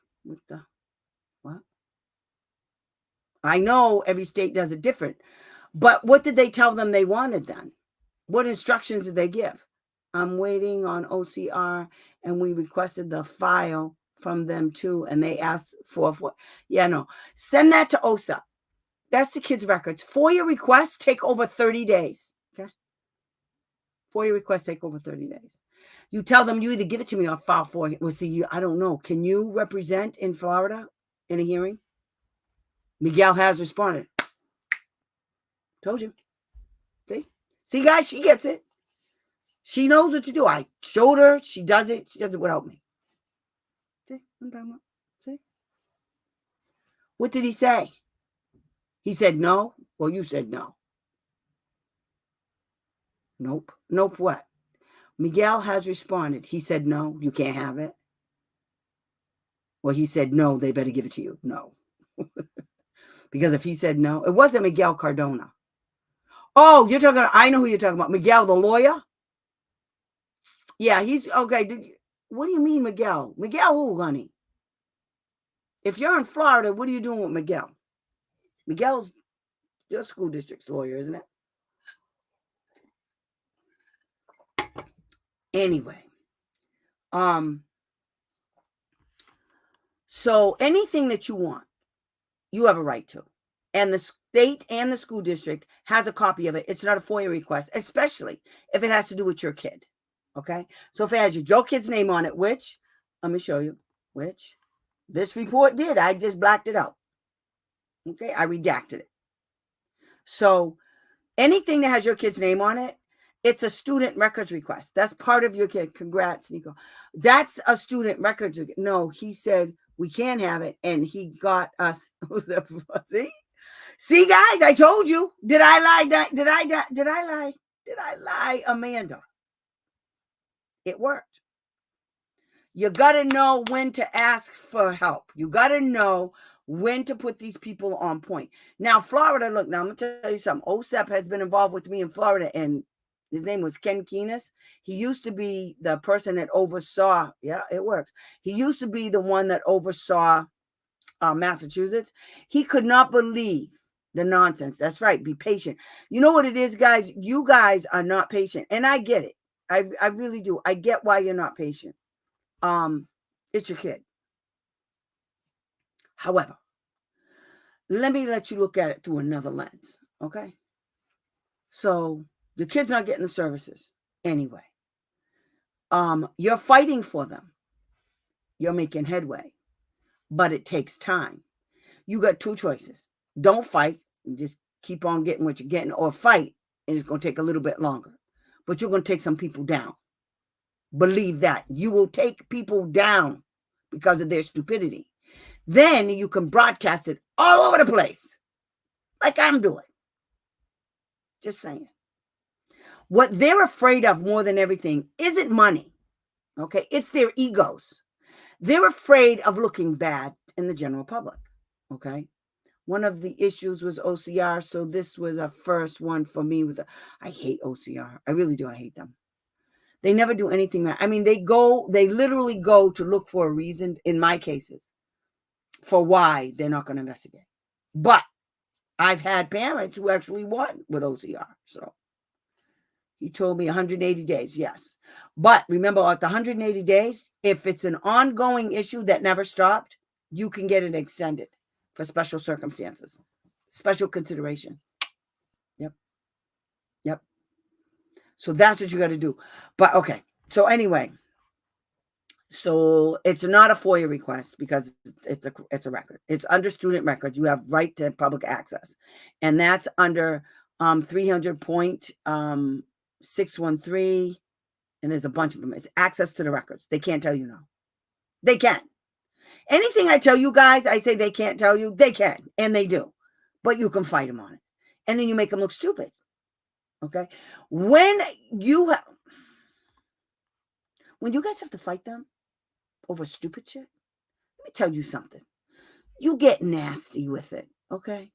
What? I know every state does it different, but what did they tell them they wanted then? What instructions did they give? I'm waiting on OCR, and we requested the file from them too, and they asked for yeah, no. Send that to OSAP. That's the kids' records. FOIA requests take over 30 days. Okay? FOIA requests take over 30 days. You tell them you either give it to me or file for it. Well, see, I don't know. Can you represent in Florida in a hearing? Miguel has responded. Told you. See, guys, she gets it. She knows what to do. I showed her. She does it. She does it without me. See what I'm talking about? See? What did he say? He said no? Well, you said no. Nope. Nope what? Miguel has responded. He said no, you can't have it. Well, he said no, they better give it to you. No. Because if he said no, it wasn't Miguel Cardona. Oh, I know who you're talking about. Miguel, the lawyer? Yeah, he's okay. What do you mean, Miguel? Miguel who, honey? If you're in Florida, what are you doing with Miguel? Miguel's your school district's lawyer, isn't it? Anyway. So anything that you want, you have a right to. And the state and the school district has a copy of it. It's not a FOIA request, especially if it has to do with your kid. Okay? So if it has your kid's name on it, which, let me show you, which this report did. I just blacked it out. Okay? I redacted it. So anything that has your kid's name on it, It's a student records request. That's part of your kid. Congrats, Nico. That's a student records. No, he said we can't have it, and he got us. See, guys, I told you. Did I lie? Did I lie? Did I lie, Amanda? It worked. You got to know when to ask for help. You got to know when to put these people on point. Now, Florida, look, now I'm going to tell you something. OSEP has been involved with me in Florida, and his name was Ken Keenis. He used to be the person that oversaw, yeah, it works. He used to be the one that oversaw Massachusetts. He could not believe the nonsense. That's right. Be patient. You know what it is, guys? You guys are not patient. And I get it. I really do. I get why you're not patient. It's your kid. However, let me let you look at it through another lens. Okay. So the kid's not getting the services anyway. You're fighting for them. You're making headway, but it takes time. You got two choices. Don't fight and just keep on getting what you're getting, or fight and it's going to take a little bit longer. But you're going to take some people down. Believe that. You will take people down because of their stupidity. Then you can broadcast it all over the place, like I'm doing. Just saying. What they're afraid of more than everything isn't money, okay? It's their egos. They're afraid of looking bad in the general public, okay? One of the issues was OCR, so this was a first one for me. I hate OCR. I really do. I hate them. They never do anything right. I mean, they literally go to look for a reason, in my cases, for why they're not going to investigate. But I've had parents who actually won with OCR. So he told me 180 days, yes. But remember, at the 180 days, if it's an ongoing issue that never stopped, you can get it extended for special circumstances, special consideration. Yep. So that's what you got to do. But okay. So anyway, so it's not a FOIA request because it's a record. It's under student records. You have right to public access, and that's under 300.613, and there's a bunch of them. It's access to the records. They can't tell you no. They can. Anything I tell you guys, I say they can't tell you. They can, and they do, but you can fight them on it, and then you make them look stupid. Okay, when you guys have to fight them over stupid shit, let me tell you something. You get nasty with it, okay?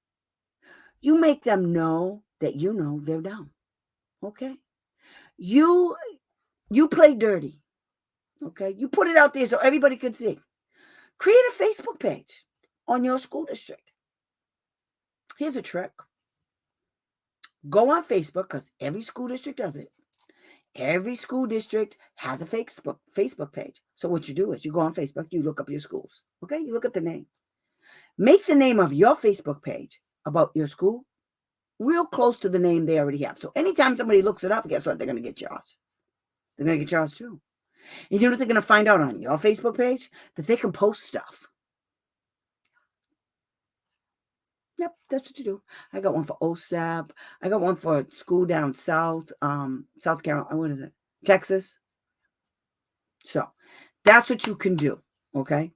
You make them know that you know they're dumb, okay? You play dirty, okay? You put it out there so everybody can see. Create a Facebook page on your school district. Here's a trick. Go on Facebook, because every school district does it. Every school district has a Facebook page. So what you do is you go on Facebook, you look up your schools, okay? You look up the name. Make the name of your Facebook page about your school real close to the name they already have. So anytime somebody looks it up, guess what? They're going to get yours. They're going to get yours too. And you know what they're going to find out on your Facebook page? That they can post stuff. Yep, that's what you do. I got one for OSAP. I got one for school down south, South Carolina. What is it? Texas. So that's what you can do. Okay.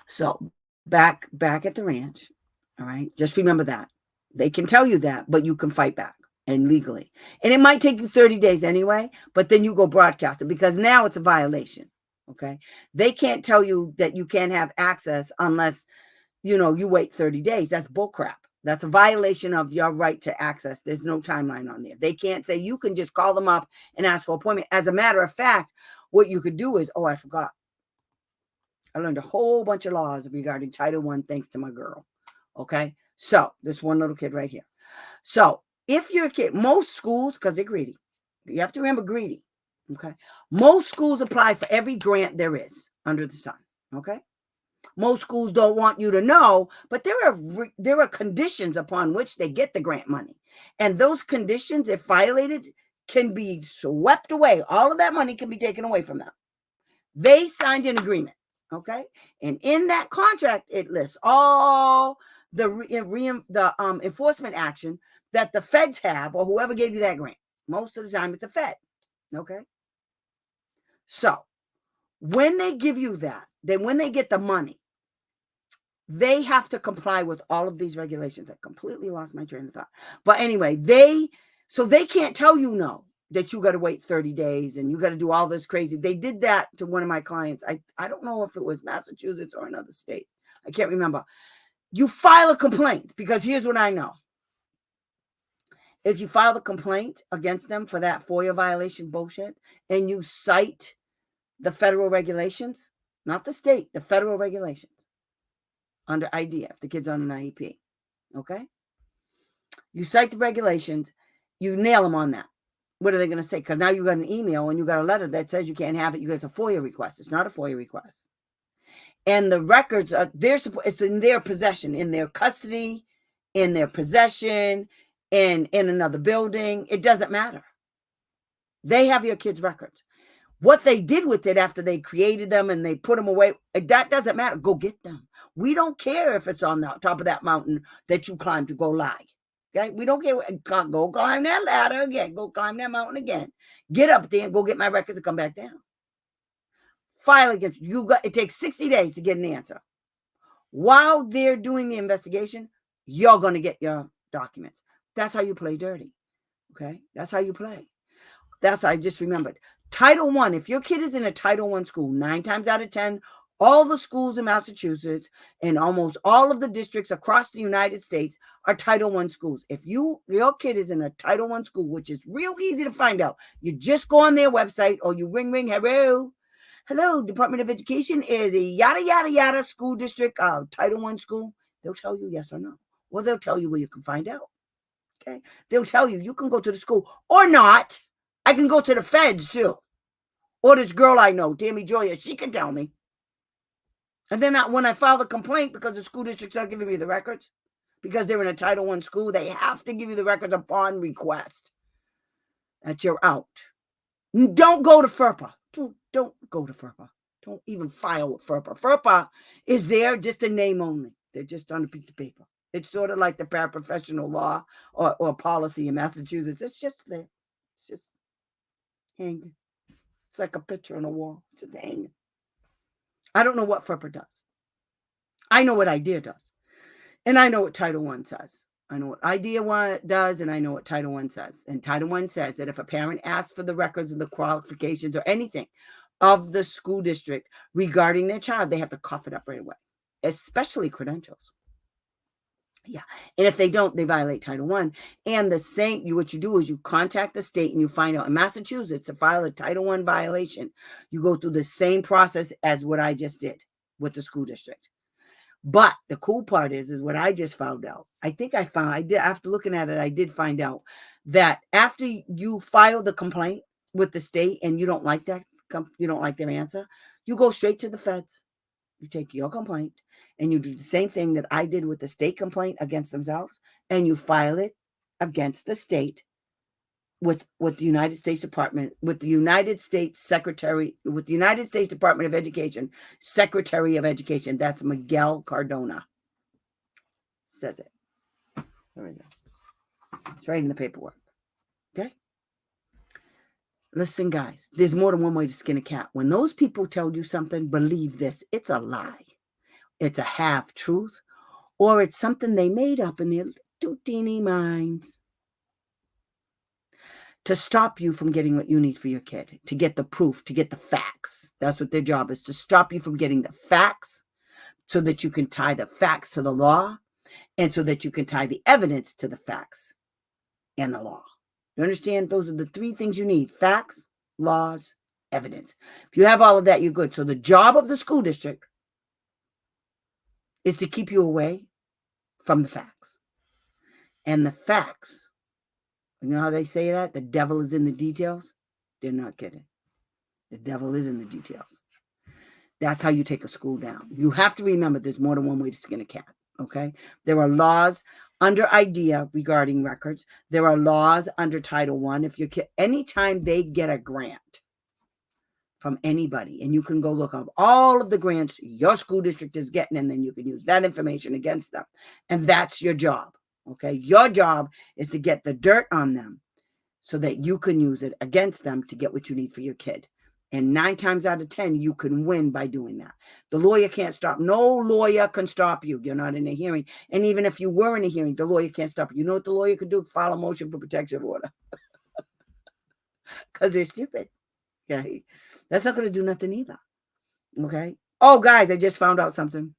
So back at the ranch. All right. Just remember that. They can tell you that, but you can fight back and legally. And it might take you 30 days anyway, but then you go broadcast it because now it's a violation. Okay. They can't tell you that you can't have access unless you wait 30 days. That's bullcrap. That's a violation of your right to access. There's no timeline on there. They can't say you can just call them up and ask for an appointment. As a matter of fact, what you could do is, I forgot. I learned a whole bunch of laws regarding Title I thanks to my girl. Okay. So this one little kid right here. So if you're a kid, most schools, because they're greedy, you have to remember greedy. Okay. Most schools apply for every grant there is under the sun. Okay. Most schools don't want you to know, but there are conditions upon which they get the grant money. And those conditions, if violated, can be swept away. All of that money can be taken away from them. They signed an agreement, okay? And in that contract, it lists all the enforcement action that the feds have or whoever gave you that grant. Most of the time, it's a Fed. Okay. So when they give you that, then when they get the money, they have to comply with all of these regulations. I completely lost my train of thought. But anyway, they can't tell you no, that you got to wait 30 days and you got to do all this crazy. They did that to one of my clients. I don't know if it was Massachusetts or another state. I can't remember. You file a complaint, because here's what I know. If you file a complaint against them for that FOIA violation bullshit and you cite the federal regulations, not the state, the federal regulations under IDEA, if the kid's on an IEP, okay? You cite the regulations, you nail them on that. What are they going to say? Because now you got an email and you got a letter that says you can't have it. You get a FOIA request. It's not a FOIA request. And the records are it's in their possession, in their custody, in their possession, and in another building. It doesn't matter. They have your kids' records. What they did with it after they created them and they put them away, that doesn't matter. Go get them. We don't care if it's on the top of that mountain that you climbed to go lie. Okay? We don't care. Go climb that ladder again. Go climb that mountain again. Get up there and go get my records and come back down. File against you. It takes 60 days to get an answer. While they're doing the investigation, you're going to get your documents. That's how you play dirty. Okay? That's how you play. That's how I just remembered. Title I, if your kid is in a Title I school, 9 times out of 10, all the schools in Massachusetts and almost all of the districts across the United States are Title I schools. If your kid is in a Title I school, which is real easy to find out, you just go on their website or you ring, hello, Department of Education is a yada, yada, yada school district, Title I school. They'll tell you yes or no. Or they'll tell you where you can find out. Okay? They'll tell you can go to the school or not. I can go to the feds too. Or this girl I know, Tammy Joya, she can tell me. And then when I file the complaint because the school district's not giving me the records, because they're in a Title I school, they have to give you the records upon request. That you're out. Don't go to FERPA. Don't go to FERPA. Don't even file with FERPA. FERPA is there just a name only. They're just on a piece of paper. It's sort of like the paraprofessional law or policy in Massachusetts. It's just there. It's just hanging. It's like a picture on a wall. It's just hanging. I don't know what FERPA does. I know what IDEA does. And I know what Title I says. I know what IDEA does, and I know what Title I says. And Title I says that if a parent asks for the records of the qualifications or anything of the school district regarding their child, they have to cough it up right away, especially credentials. Yeah. And if they don't, they violate Title I. And what you do is you contact the state and you find out. In Massachusetts, to file a Title I violation, you go through the same process as what I just did with the school district. But the cool part is what I just found out. After looking at it, I did find out that after you file the complaint with the state and you don't like their answer, you go straight to the feds. You take your complaint and you do the same thing that I did with the state complaint against themselves, and you file it against the state with the United States Department, with the United States Secretary, with the United States Department of Education, Secretary of Education. That's Miguel Cardona. Says it. There we go. It's right in the paperwork. Okay? Listen, guys, there's more than one way to skin a cat. When those people tell you something, believe this. It's a lie. It's a half-truth, or it's something they made up in their little teeny minds to stop you from getting what you need for your kid, to get the proof, to get the facts. That's what their job is, to stop you from getting the facts so that you can tie the facts to the law and so that you can tie the evidence to the facts and the law. You understand? Those are the 3 things you need: facts, laws, evidence. If you have all of that, you're good. So the job of the school district is to keep you away from the facts. And the facts, you know how they say that? The devil is in the details? They're not kidding. The devil is in the details. That's how you take a school down. You have to remember there's more than one way to skin a cat, okay? There are laws under IDEA regarding records. There are laws under Title I. If your kid, anytime they get a grant from anybody, and you can go look up all of the grants your school district is getting, and then you can use that information against them. And that's your job, okay? Your job is to get the dirt on them so that you can use it against them to get what you need for your kid. And 9 times out of 10, you can win by doing that. The lawyer can't stop. No lawyer can stop you. You're not in a hearing. And even if you were in a hearing, the lawyer can't stop you. You know what the lawyer could do? File a motion for protection order. Because they're stupid. Okay. That's not going to do nothing either. Okay. Oh, guys, I just found out something.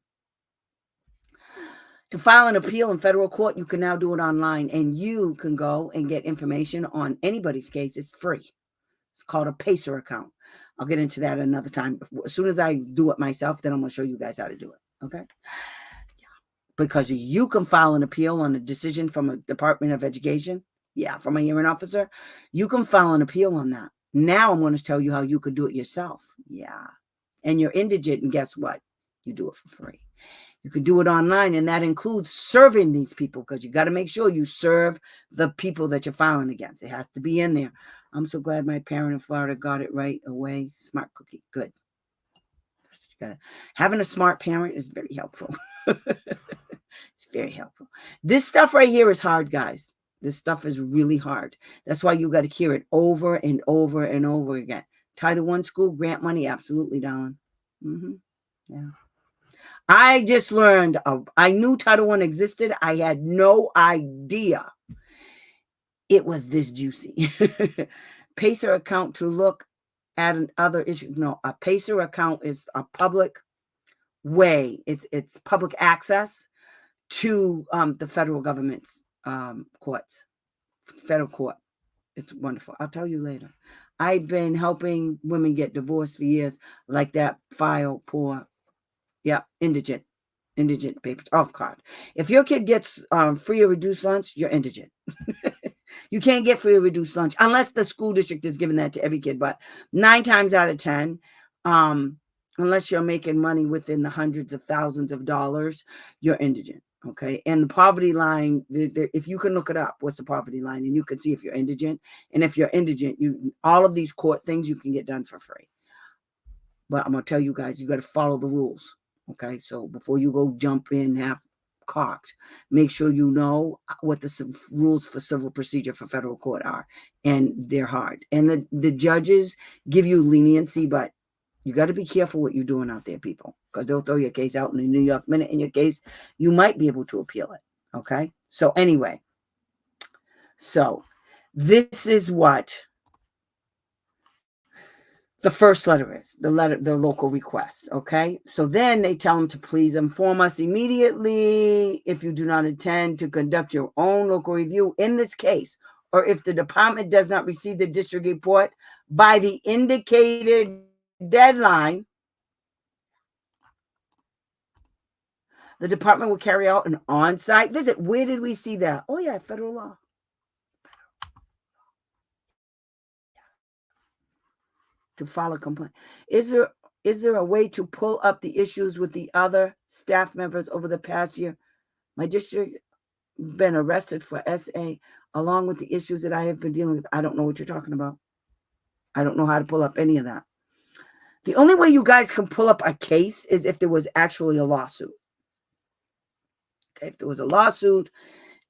To file an appeal in federal court, you can now do it online, and you can go and get information on anybody's case. It's free. It's called a PACER account. I'll get into that another time. As soon as I do it myself, then I'm going to show you guys how to do it. Okay. Because you can file an appeal on a decision from a Department of Education. Yeah, from a hearing officer. You can file an appeal on that. Now I'm going to tell you how you could do it yourself. Yeah. And you're indigent, and guess what? You do it for free. You can do it online, and that includes serving these people, because you got to make sure you serve the people that you're filing against. It has to be in there. I'm so glad my parent in Florida got it right away. Smart cookie. Good. Having a smart parent is very helpful. It's very helpful. This stuff right here is hard, guys. This stuff is really hard. That's why you got to hear it over and over and over again. Title I school, grant money, absolutely, darling. Yeah. I just learned, I knew Title I existed. I had no idea it was this juicy. PACER account to look at other issues. No, a PACER account is a public way. It's public access to the federal government's courts, federal court. It's wonderful. I'll tell you later. I've been helping women get divorced for years, like that file poor. Yeah, indigent papers. Oh, God. If your kid gets free or reduced lunch, you're indigent. You can't get free or reduced lunch unless the school district is giving that to every kid. But 9 times out of 10, unless you're making money within the hundreds of thousands of dollars, you're indigent. Okay. And the poverty line, if you can look it up, what's the poverty line? And you can see if you're indigent. And if you're indigent, all of these court things you can get done for free. But I'm going to tell you guys, you got to follow the rules. Okay. So before you go jump in half cocked, make sure you know what the rules for civil procedure for federal court are. And they're hard. And the judges give you leniency, but you got to be careful what you're doing out there, people, because they'll throw your case out in the New York Minute. In your case, you might be able to appeal it. Okay. So anyway, so this is what the first letter is, the local request. Okay. So then they tell them to please inform us immediately if you do not intend to conduct your own local review in this case, or if the department does not receive the district report by the indicated deadline, the department will carry out an on-site visit. Where did we see that? Oh, yeah, federal law. To file a complaint. Is there a way to pull up the issues with the other staff members over the past year? My district been arrested for SA along with the issues that I have been dealing with. I don't know what you're talking about. I don't know how to pull up any of that. The only way you guys can pull up a case is if there was actually a lawsuit. Okay, if there was a lawsuit,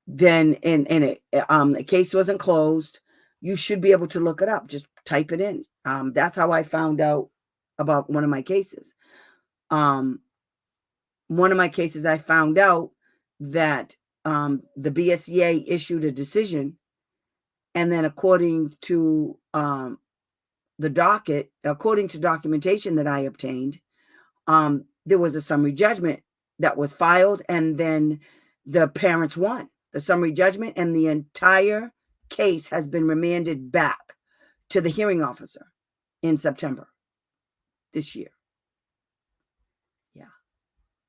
then the case wasn't closed, you should be able to look it up. Just type it in. That's how I found out about one of my cases. One of my cases, I found out that the BSEA issued a decision, and then according to the docket, according to documentation that I obtained, there was a summary judgment that was filed, and then the parents won the summary judgment, and the entire case has been remanded back to the hearing officer in September this year. Yeah.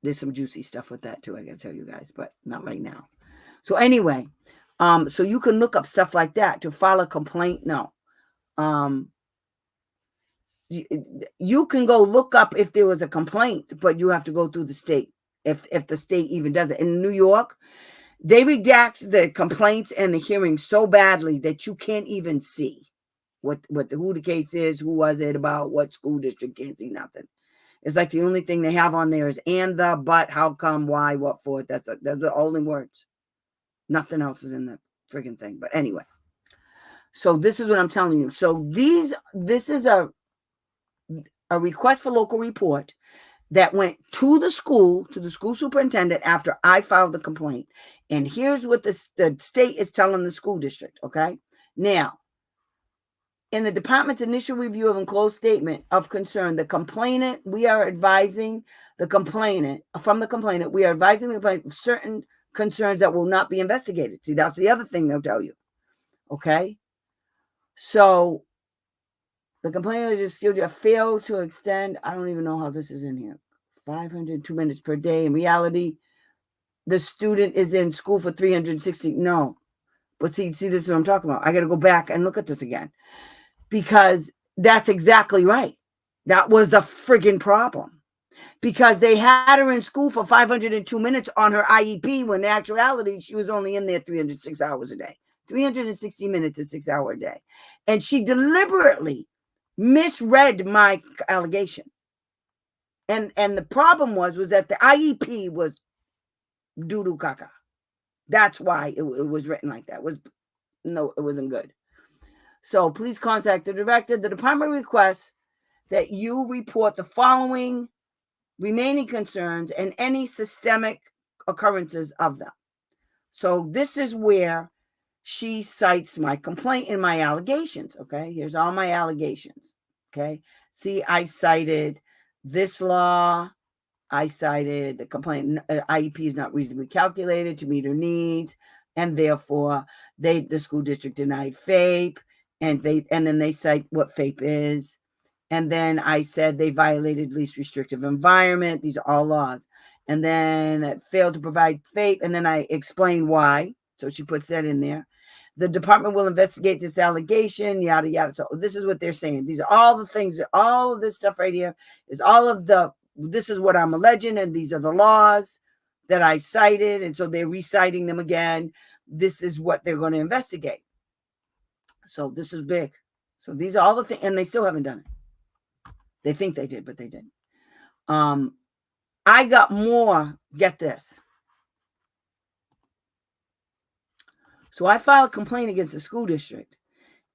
There's some juicy stuff with that too, I gotta tell you guys, but not right now. So anyway, so you can look up stuff like that to file a complaint. No. You can go look up if there was a complaint, but you have to go through the state. If the state even does it. In New York, they redact the complaints and the hearings so badly that you can't even see who the case is, who was it about, what school district, can't see nothing. It's like the only thing they have on there is and, the, but, how come, why, what for. That's the only words. Nothing else is in the friggin' thing. But anyway. So this is what I'm telling you. So this is a request for local report that went to the school superintendent after I filed the complaint. And here's what the state is telling the school district. Okay. Now, in the department's initial review of enclosed statement of concern, the complainant, we are advising the complainant we are advising the complainant of certain concerns that will not be investigated. See, that's the other thing they'll tell you. Okay. So the complainant just still failed to extend. I don't even know how this is in here. 502 minutes per day. In reality, the student is in school for 360. No. But see, this is what I'm talking about. I got to go back and look at this again. Because that's exactly right. That was the friggin' problem. Because they had her in school for 502 minutes on her IEP when in actuality she was only in there 306 hours a day. 360 minutes is 6 hours a day. And she deliberately misread my allegation. And the problem was that the IEP was doo-doo caca. That's why it was written like that. It wasn't good. So please contact the director. The department requests that you report the following remaining concerns and any systemic occurrences of them. So this is where she cites my complaint and my allegations. Okay, here's all my allegations. Okay, see, I cited this law. I cited the complaint IEP is not reasonably calculated to meet her needs, and therefore the school district denied FAPE, and then they cite what FAPE is. And then I said they violated least restrictive environment. These are all laws. And then it failed to provide FAPE, and then I explain why. So she puts that in there. The department will investigate this allegation, yada, yada. So this is what they're saying. These are all the things, all of this stuff right here is all of this is what I'm alleging, and these are the laws that I cited. And so they're reciting them again. This is what they're going to investigate. So this is big. So these are all the things, and they still haven't done it. They think they did, but they didn't. I got more. Get this. So I filed a complaint against the school district,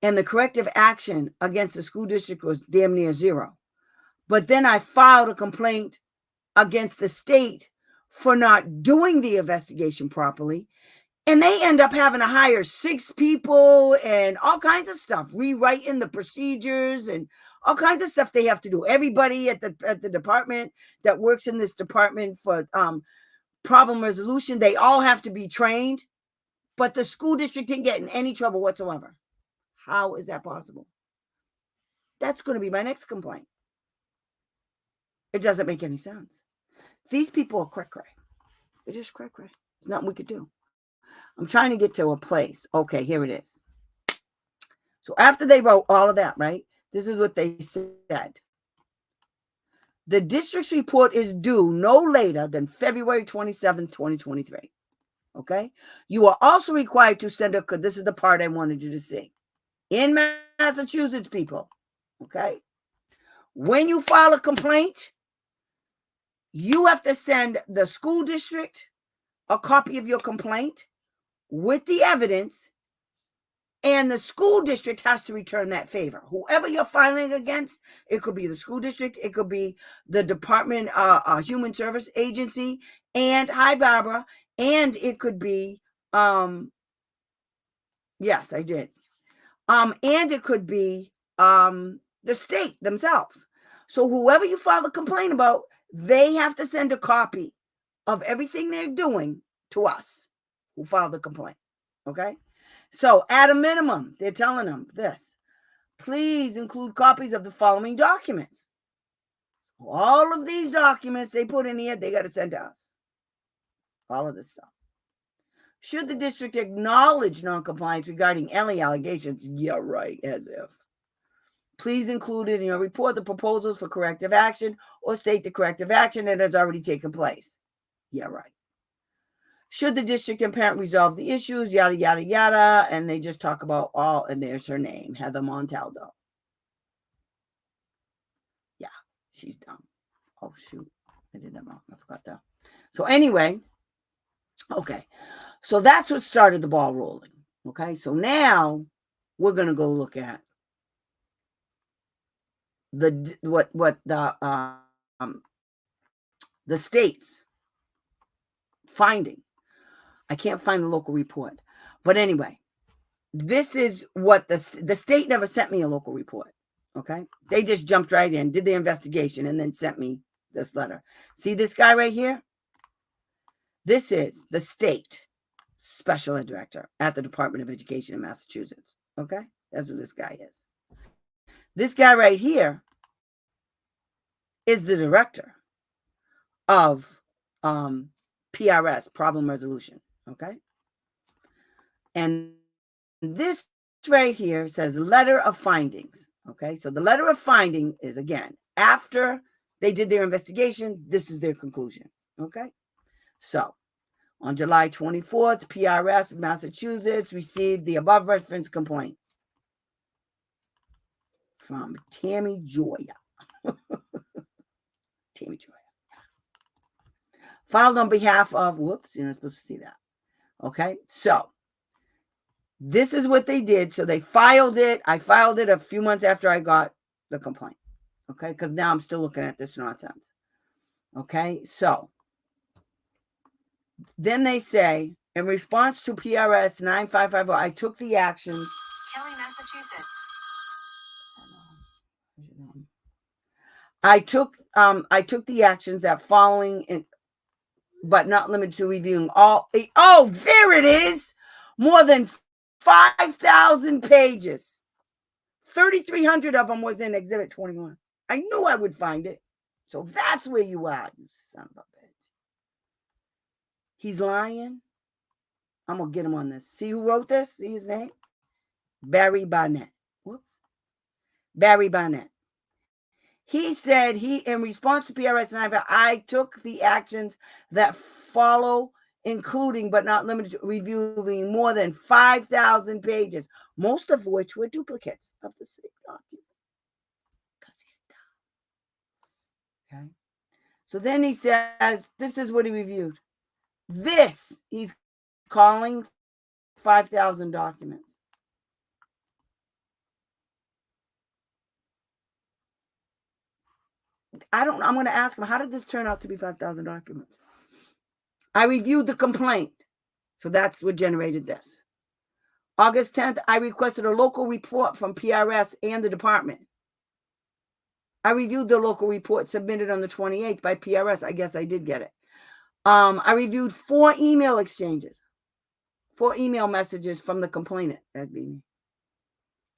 and the corrective action against the school district was damn near zero. But then I filed a complaint against the state for not doing the investigation properly. And they end up having to hire 6 people and all kinds of stuff, rewriting the procedures and all kinds of stuff they have to do. Everybody at the department that works in this department for problem resolution, they all have to be trained. But the school district didn't get in any trouble whatsoever. How is that possible? That's going to be my next complaint. It doesn't make any sense. These people are cray-cray. They're just cray-cray. There's nothing we could do. I'm trying to get to a place. Okay, here it is. So after they wrote all of that, right, this is what they said. The district's report is due no later than February 27th, 2023. Okay? You are also required to send this is the part I wanted you to see. In Massachusetts, people, okay? When you file a complaint, you have to send the school district a copy of your complaint with the evidence, and the school district has to return that favor. Whoever you're filing against, it could be the school district, it could be the Department Human Service Agency, and hi Barbara, and it could be yes, I did. And it could be the state themselves. So whoever you file a complaint about, they have to send a copy of everything they're doing to us who filed the complaint. Okay? So at a minimum, they're telling them this. Please include copies of the following documents. All of these documents they put in here, they got to send to us. All of this stuff. Should the district acknowledge noncompliance regarding any allegations? Yeah, right, as if. Please include in your report the proposals for corrective action or state the corrective action that has already taken place. Yeah, right. Should the district and parent resolve the issues, yada, yada, yada, and they just talk about all, and there's her name, Heather Montaldo. Yeah, she's dumb. Oh, shoot. I did that wrong. I forgot that. So anyway, okay. So that's what started the ball rolling. Okay. So now we're going to go look at what the state's finding. I can't find the local report. But anyway, this is what the state never sent me a local report. Okay. They just jumped right in, did the investigation, and then sent me this letter. See this guy right here? This is the state special ed director at the Department of Education in Massachusetts. Okay. That's what this guy is. This guy right here is the director of PRS, problem resolution. Okay. And this right here says letter of findings. Okay. So the letter of finding is, again, after they did their investigation, this is their conclusion. Okay. So on July 24th, PRS Massachusetts received the above referenced complaint from Tammy Joya. Tammy Joya. Filed on behalf of, whoops, you're not supposed to see that. Okay. So this is what they did. So they filed it. I filed it a few months after I got the complaint. Okay. Because now I'm still looking at this nonsense. Okay. So then they say, in response to PRS 9550, I took the actions. Kelly, Massachusetts. I took the actions that following, but not limited to reviewing all. Oh, there it is. More than 5,000 pages. 3,300 of them was in Exhibit 21. I knew I would find it. So that's where you are, you son of a bitch. He's lying. I'm going to get him on this. See who wrote this? See his name? Barry Barnett. Whoops. Barry Barnett. He said in response to PRS 9, I took the actions that follow, including but not limited to reviewing more than 5,000 pages, most of which were duplicates of the same document. Okay. So then he says, this is what he reviewed. This he's calling 5,000 documents. I'm going to ask him, how did this turn out to be 5,000 documents? I reviewed the complaint. So that's what generated this. August 10th, I requested a local report from PRS and the department. I reviewed the local report submitted on the 28th by PRS. I guess I did get it. I reviewed 4 email exchanges, 4 email messages from the complainant. That'd be me.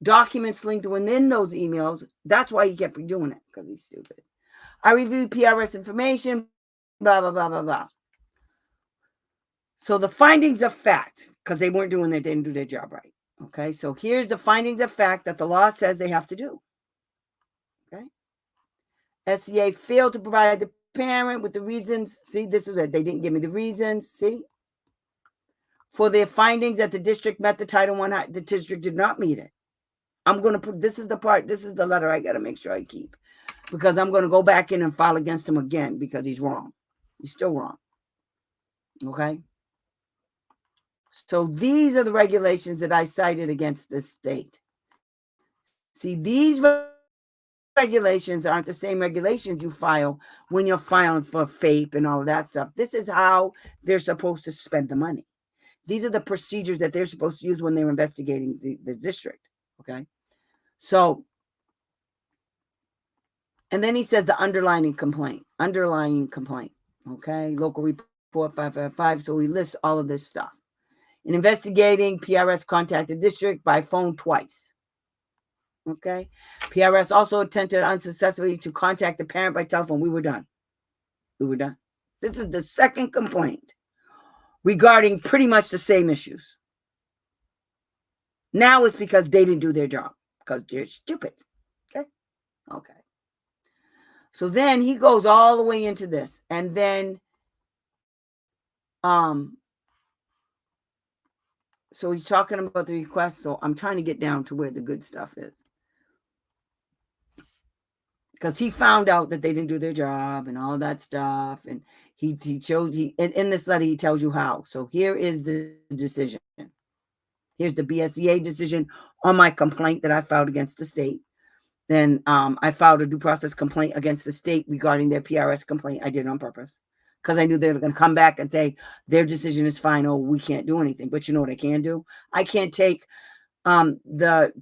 Documents linked within those emails. That's why he kept doing it, because he's stupid. I reviewed PRS information, blah, blah, blah, blah, blah. So the findings of fact, because they didn't do their job right. Okay, so here's the findings of fact that the law says they have to do. Okay. SCA failed to provide the parent with the reasons. See, this is it. They didn't give me the reasons. See? For their findings that the district met the Title I, the district did not meet it. I'm going to put, this is the letter I got to make sure I keep. Because I'm going to go back in and file against him again because he's wrong. He's still wrong. Okay? So these are the regulations that I cited against the state. See, these regulations aren't the same regulations you file when you're filing for FAPE and all of that stuff. This is how they're supposed to spend the money. These are the procedures that they're supposed to use when they're investigating the district. Okay? So, and then he says the underlying complaint. Okay? Local report 555. So he lists all of this stuff. In investigating, PRS contacted district by phone twice. Okay. PRS also attempted unsuccessfully to contact the parent by telephone. We were done. This is the second complaint regarding pretty much the same issues. Now it's because they didn't do their job, because they're stupid. Okay. So then he goes all the way into this, and then so he's talking about the request. So I'm trying to get down to where the good stuff is. Because he found out that they didn't do their job and all of that stuff. And in this letter, he tells you how. So here is the decision. Here's the BSEA decision on my complaint that I filed against the state. Then I filed a due process complaint against the state regarding their PRS complaint. I did it on purpose because I knew they were going to come back and say their decision is final. We can't do anything. But you know what I can do? I can't take the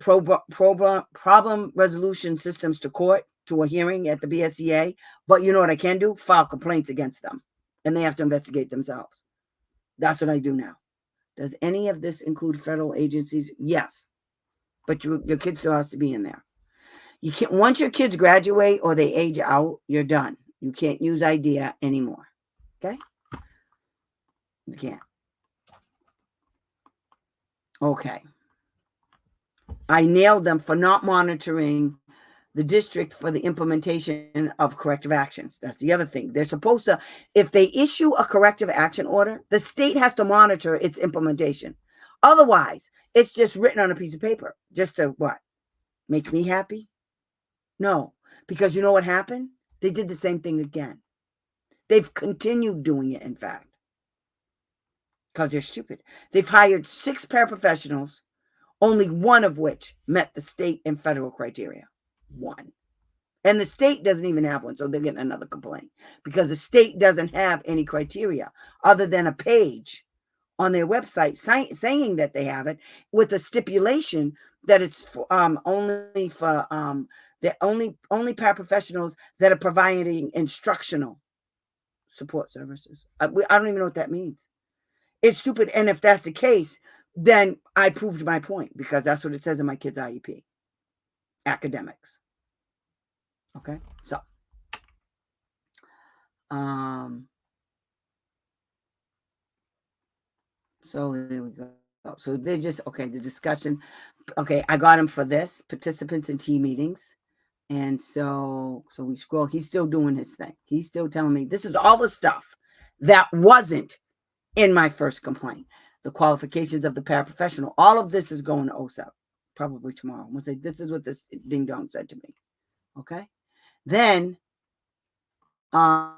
problem resolution systems to court, to a hearing at the BSEA. But you know what I can do? File complaints against them. And they have to investigate themselves. That's what I do now. Does any of this include federal agencies? Yes. But your kid still has to be in there. You can't, once your kids graduate or they age out, you're done. You can't use IDEA anymore. Okay? You can't. Okay. I nailed them for not monitoring the district for the implementation of corrective actions. That's the other thing. They're supposed to, if they issue a corrective action order, the state has to monitor its implementation. Otherwise, it's just written on a piece of paper. Just to what? Make me happy? No, because you know what happened? They did the same thing again. They've continued doing it, in fact, because they're stupid. They've hired 6 paraprofessionals, only one of which met the state and federal criteria. One. And the state doesn't even have one, so they're getting another complaint because the state doesn't have any criteria other than a page on their website saying that they have it with a stipulation that it's for, only for the only paraprofessionals that are providing instructional support services. I don't even know what that means. It's stupid. And if that's the case, then I proved my point because that's what it says in my kid's IEP. Academics. Okay, so there we go. So they're just okay. The discussion. Okay, I got him for this participants in team meetings, and so we scroll. He's still doing his thing. He's still telling me this is all the stuff that wasn't in my first complaint. The qualifications of the paraprofessional. All of this is going to OSEP probably tomorrow. I'm gonna say this is what this ding dong said to me. Okay. Then, so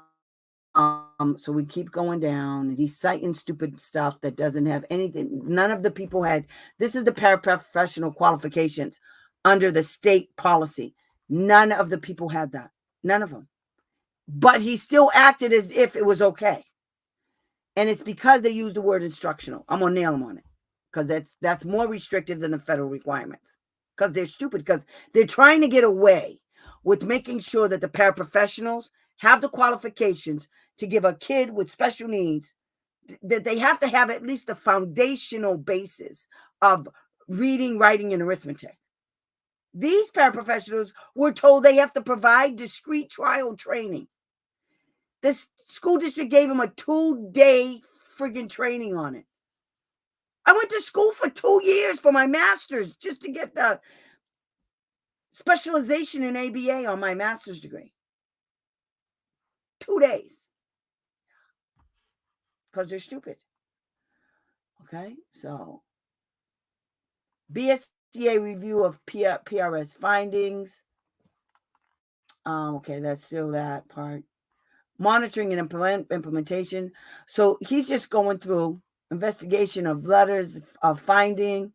we keep going down, and he's citing stupid stuff that doesn't have anything. None of the people had. This is the paraprofessional qualifications under the state policy. None of the people had that. None of them. But he still acted as if it was okay. And it's because they use the word instructional. I'm gonna nail him on it because that's more restrictive than the federal requirements. Because they're stupid. Because they're trying to get away with making sure that the paraprofessionals have the qualifications to give a kid with special needs, that they have to have at least the foundational basis of reading, writing, and arithmetic. These paraprofessionals were told they have to provide discrete trial training. This school district gave them a 2-day friggin' training on it. I went to school for 2 years for my master's just to get the specialization in ABA on my master's degree. 2 days. Because they're stupid. Okay, so BSCA review of PRS findings. Okay, that's still that part. Monitoring and implementation. So he's just going through investigation of letters of finding.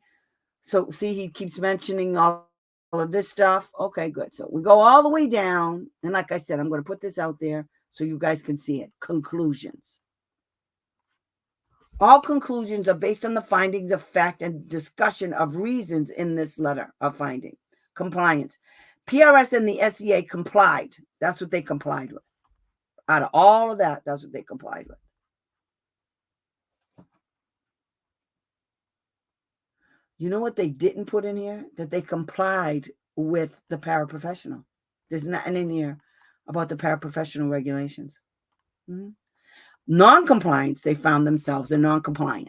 So see, he keeps mentioning all of this stuff. Okay, good. So we go all the way down. And like I said, I'm going to put this out there so you guys can see it. Conclusions. All conclusions are based on the findings of fact and discussion of reasons in this letter of finding. Compliance. PRS and the SEA complied. That's what they complied with. Out of all of that, that's what they complied with. You know what they didn't put in here? That they complied with the paraprofessional. There's nothing in here about the paraprofessional regulations. Mm-hmm. Non-compliance, they found themselves a non-compliant.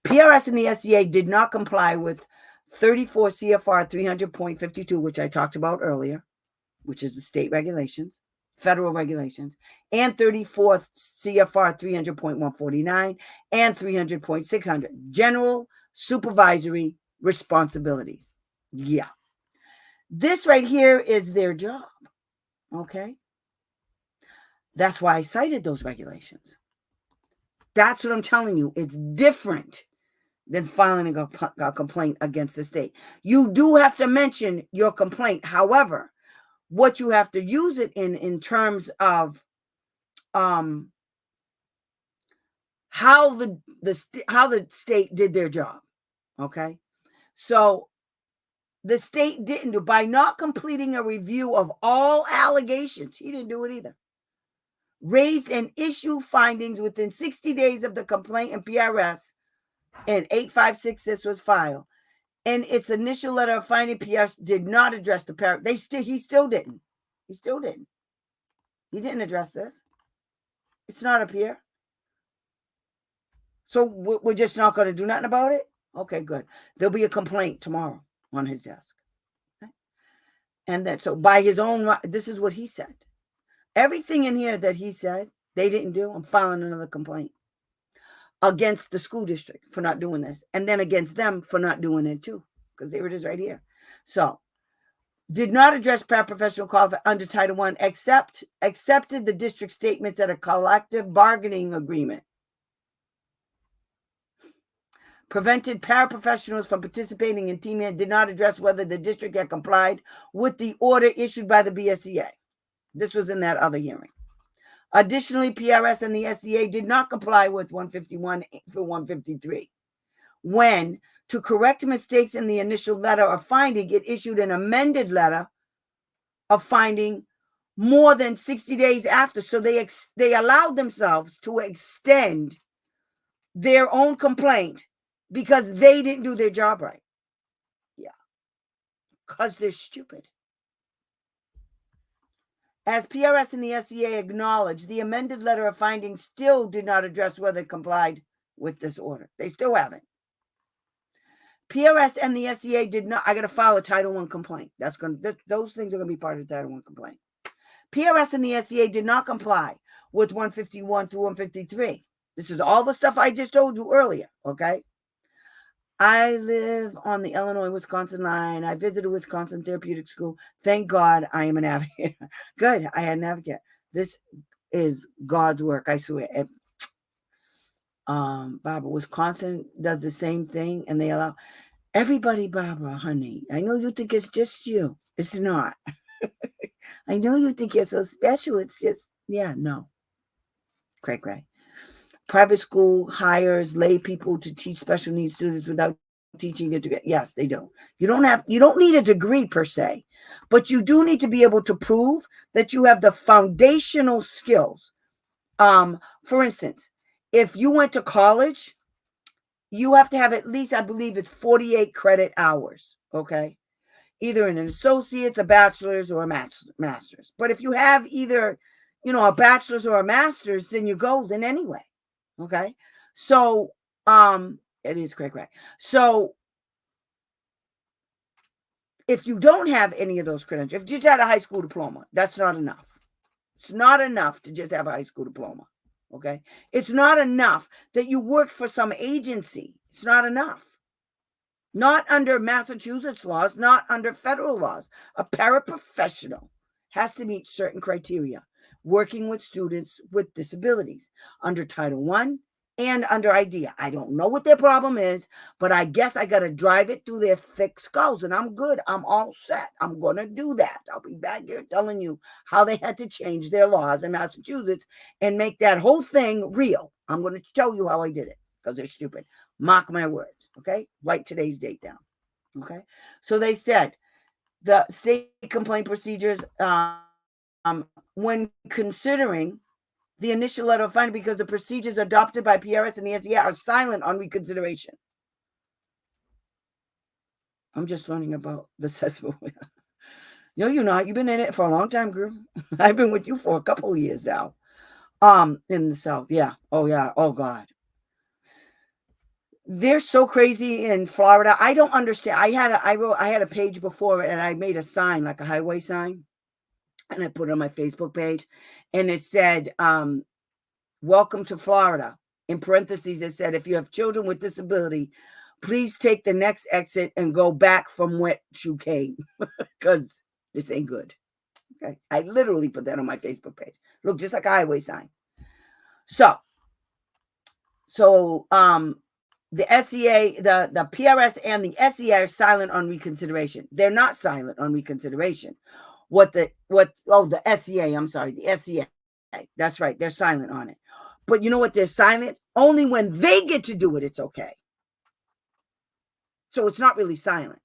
PRS and the SEA did not comply with 34 CFR 300.52, which I talked about earlier, which is the state regulations, federal regulations, and 34 CFR 300.149 and 300.600, general supervisory responsibilities. Yeah. This right here is their job. Okay. That's why I cited those regulations. That's what I'm telling you. It's different than filing a complaint against the state. You do have to mention your complaint. However, what you have to use it in terms of how the state did their job. Okay, so the state didn't do, by not completing a review of all allegations. He didn't do it either. Raised and issue findings within 60 days of the complaint in PRS, and 856 was filed. In its initial letter of finding, PRS did not address the parent. He still didn't. He still didn't. He didn't address this. It's not up here. So we're just not going to do nothing about it? Okay, good. There'll be a complaint tomorrow on his desk. Okay? And then, so by his own, this is what he said. Everything in here that he said they didn't do, I'm filing another complaint against the school district for not doing this, and then against them for not doing it too, because there it is right here. So, did not address paraprofessional qualification under Title I, accepted the district statements at a collective bargaining agreement. Prevented paraprofessionals from participating in team meetings, did not address whether the district had complied with the order issued by the BSEA. This was in that other hearing. Additionally, PRS and the SEA did not comply with 151 through 153. When, to correct mistakes in the initial letter of finding, it issued an amended letter of finding more than 60 days after. So they allowed themselves to extend their own complaint because they didn't do their job right. Yeah. Because they're stupid. As PRS and the SEA acknowledged, the amended letter of finding still did not address whether it complied with this order. They still haven't. PRS and the SEA did not. I got to file a Title I complaint. Those things are going to be part of the Title I complaint. PRS and the SEA did not comply with 151 through 153. This is all the stuff I just told you earlier, okay? I live on the Illinois-Wisconsin line. I visited Wisconsin Therapeutic School. Thank God I am an advocate. Good, I had an advocate. This is God's work, I swear. Barbara, Wisconsin does the same thing, and they allow everybody, Barbara, honey. I know you think it's just you. It's not. I know you think you're so special. It's just, no. Cray. Private school hires lay people to teach special needs students without teaching a degree. Yes, they do. You don't need a degree per se, but you do need to be able to prove that you have the foundational skills. For instance, if you went to college, you have to have at least, I believe it's 48 credit hours, okay? Either an associate's, a bachelor's, or a master's. But if you have either, a bachelor's or a master's, then you're golden anyway. Okay. So, it is cray. So if you don't have any of those credentials, if you just had a high school diploma, that's not enough. It's not enough to just have a high school diploma. Okay. It's not enough that you worked for some agency. It's not enough. Not under Massachusetts laws, not under federal laws. A paraprofessional has to meet certain criteria, working with students with disabilities under Title I and under IDEA. I don't know what their problem is, but I guess I got to drive it through their thick skulls, and I'm good. I'm all set. I'm going to do that. I'll be back here telling you how they had to change their laws in Massachusetts and make that whole thing real. I'm going to tell you how I did it because they're stupid. Mark my words, okay? Write today's date down, okay? So they said the state complaint procedures, when considering the initial letter of finding, because the procedures adopted by PRS and the SEA are silent on reconsideration. I'm just learning about the cesspool. No, you're not. You've been in it for a long time, girl. I've been with you for a couple of years now. In the South, yeah. Oh, yeah. Oh, God. They're so crazy in Florida. I don't understand. I had a page before and I made a sign, like a highway sign, and I put it on my Facebook page, and it said, welcome to Florida. In parentheses, it said, if you have children with disability, please take the next exit and go back from which you came, because this ain't good. Okay. I literally put that on my Facebook page. Look, just like a highway sign. So, the SEA, the PRS and the SEA are silent on reconsideration. They're not silent on reconsideration. The SEA, I'm sorry, the SEA. That's right. They're silent on it. But you know what? They're silent only when they get to do it. It's okay. So it's not really silent.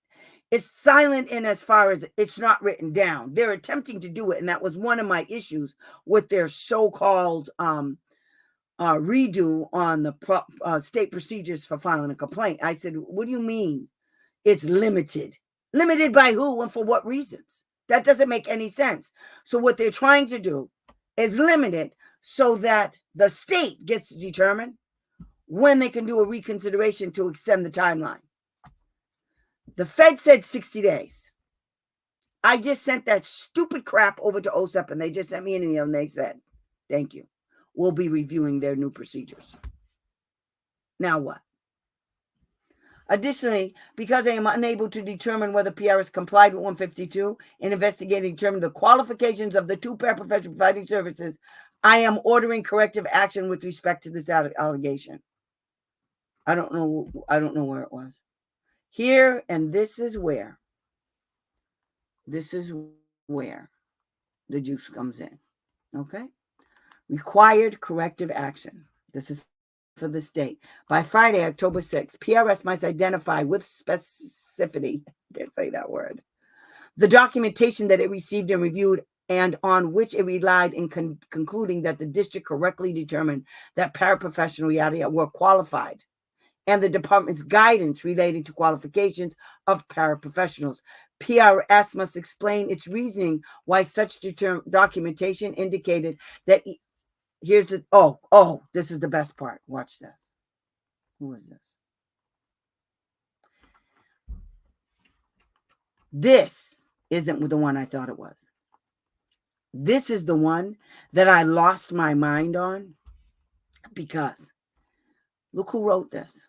It's silent in as far as it's not written down. They're attempting to do it. And that was one of my issues with their so-called redo on the state procedures for filing a complaint. I said, what do you mean it's limited? Limited by who and for what reasons? That doesn't make any sense. So what they're trying to do is limit it so that the state gets to determine when they can do a reconsideration to extend the timeline. The Fed said 60 days. I just sent that stupid crap over to OSEP and they just sent me an email and they said, thank you. We'll be reviewing their new procedures. Now what? Additionally, because I am unable to determine whether PRS complied with 152 in investigating to determine the qualifications of the two paraprofessionals providing services, I am ordering corrective action with respect to this allegation. I don't know where it was. Here, and this is where the juice comes in. Okay? Required corrective action. This is for the state. By Friday, October 6th, PRS must identify with specificity, can't say that word, the documentation that it received and reviewed and on which it relied in concluding that the district correctly determined that paraprofessionals were qualified, and the department's guidance relating to qualifications of paraprofessionals. PRS must explain its reasoning why such documentation indicated that here's the this is the best part. Watch this. Who is this? This isn't the one I thought it was. This is the one that I lost my mind on because look who wrote this.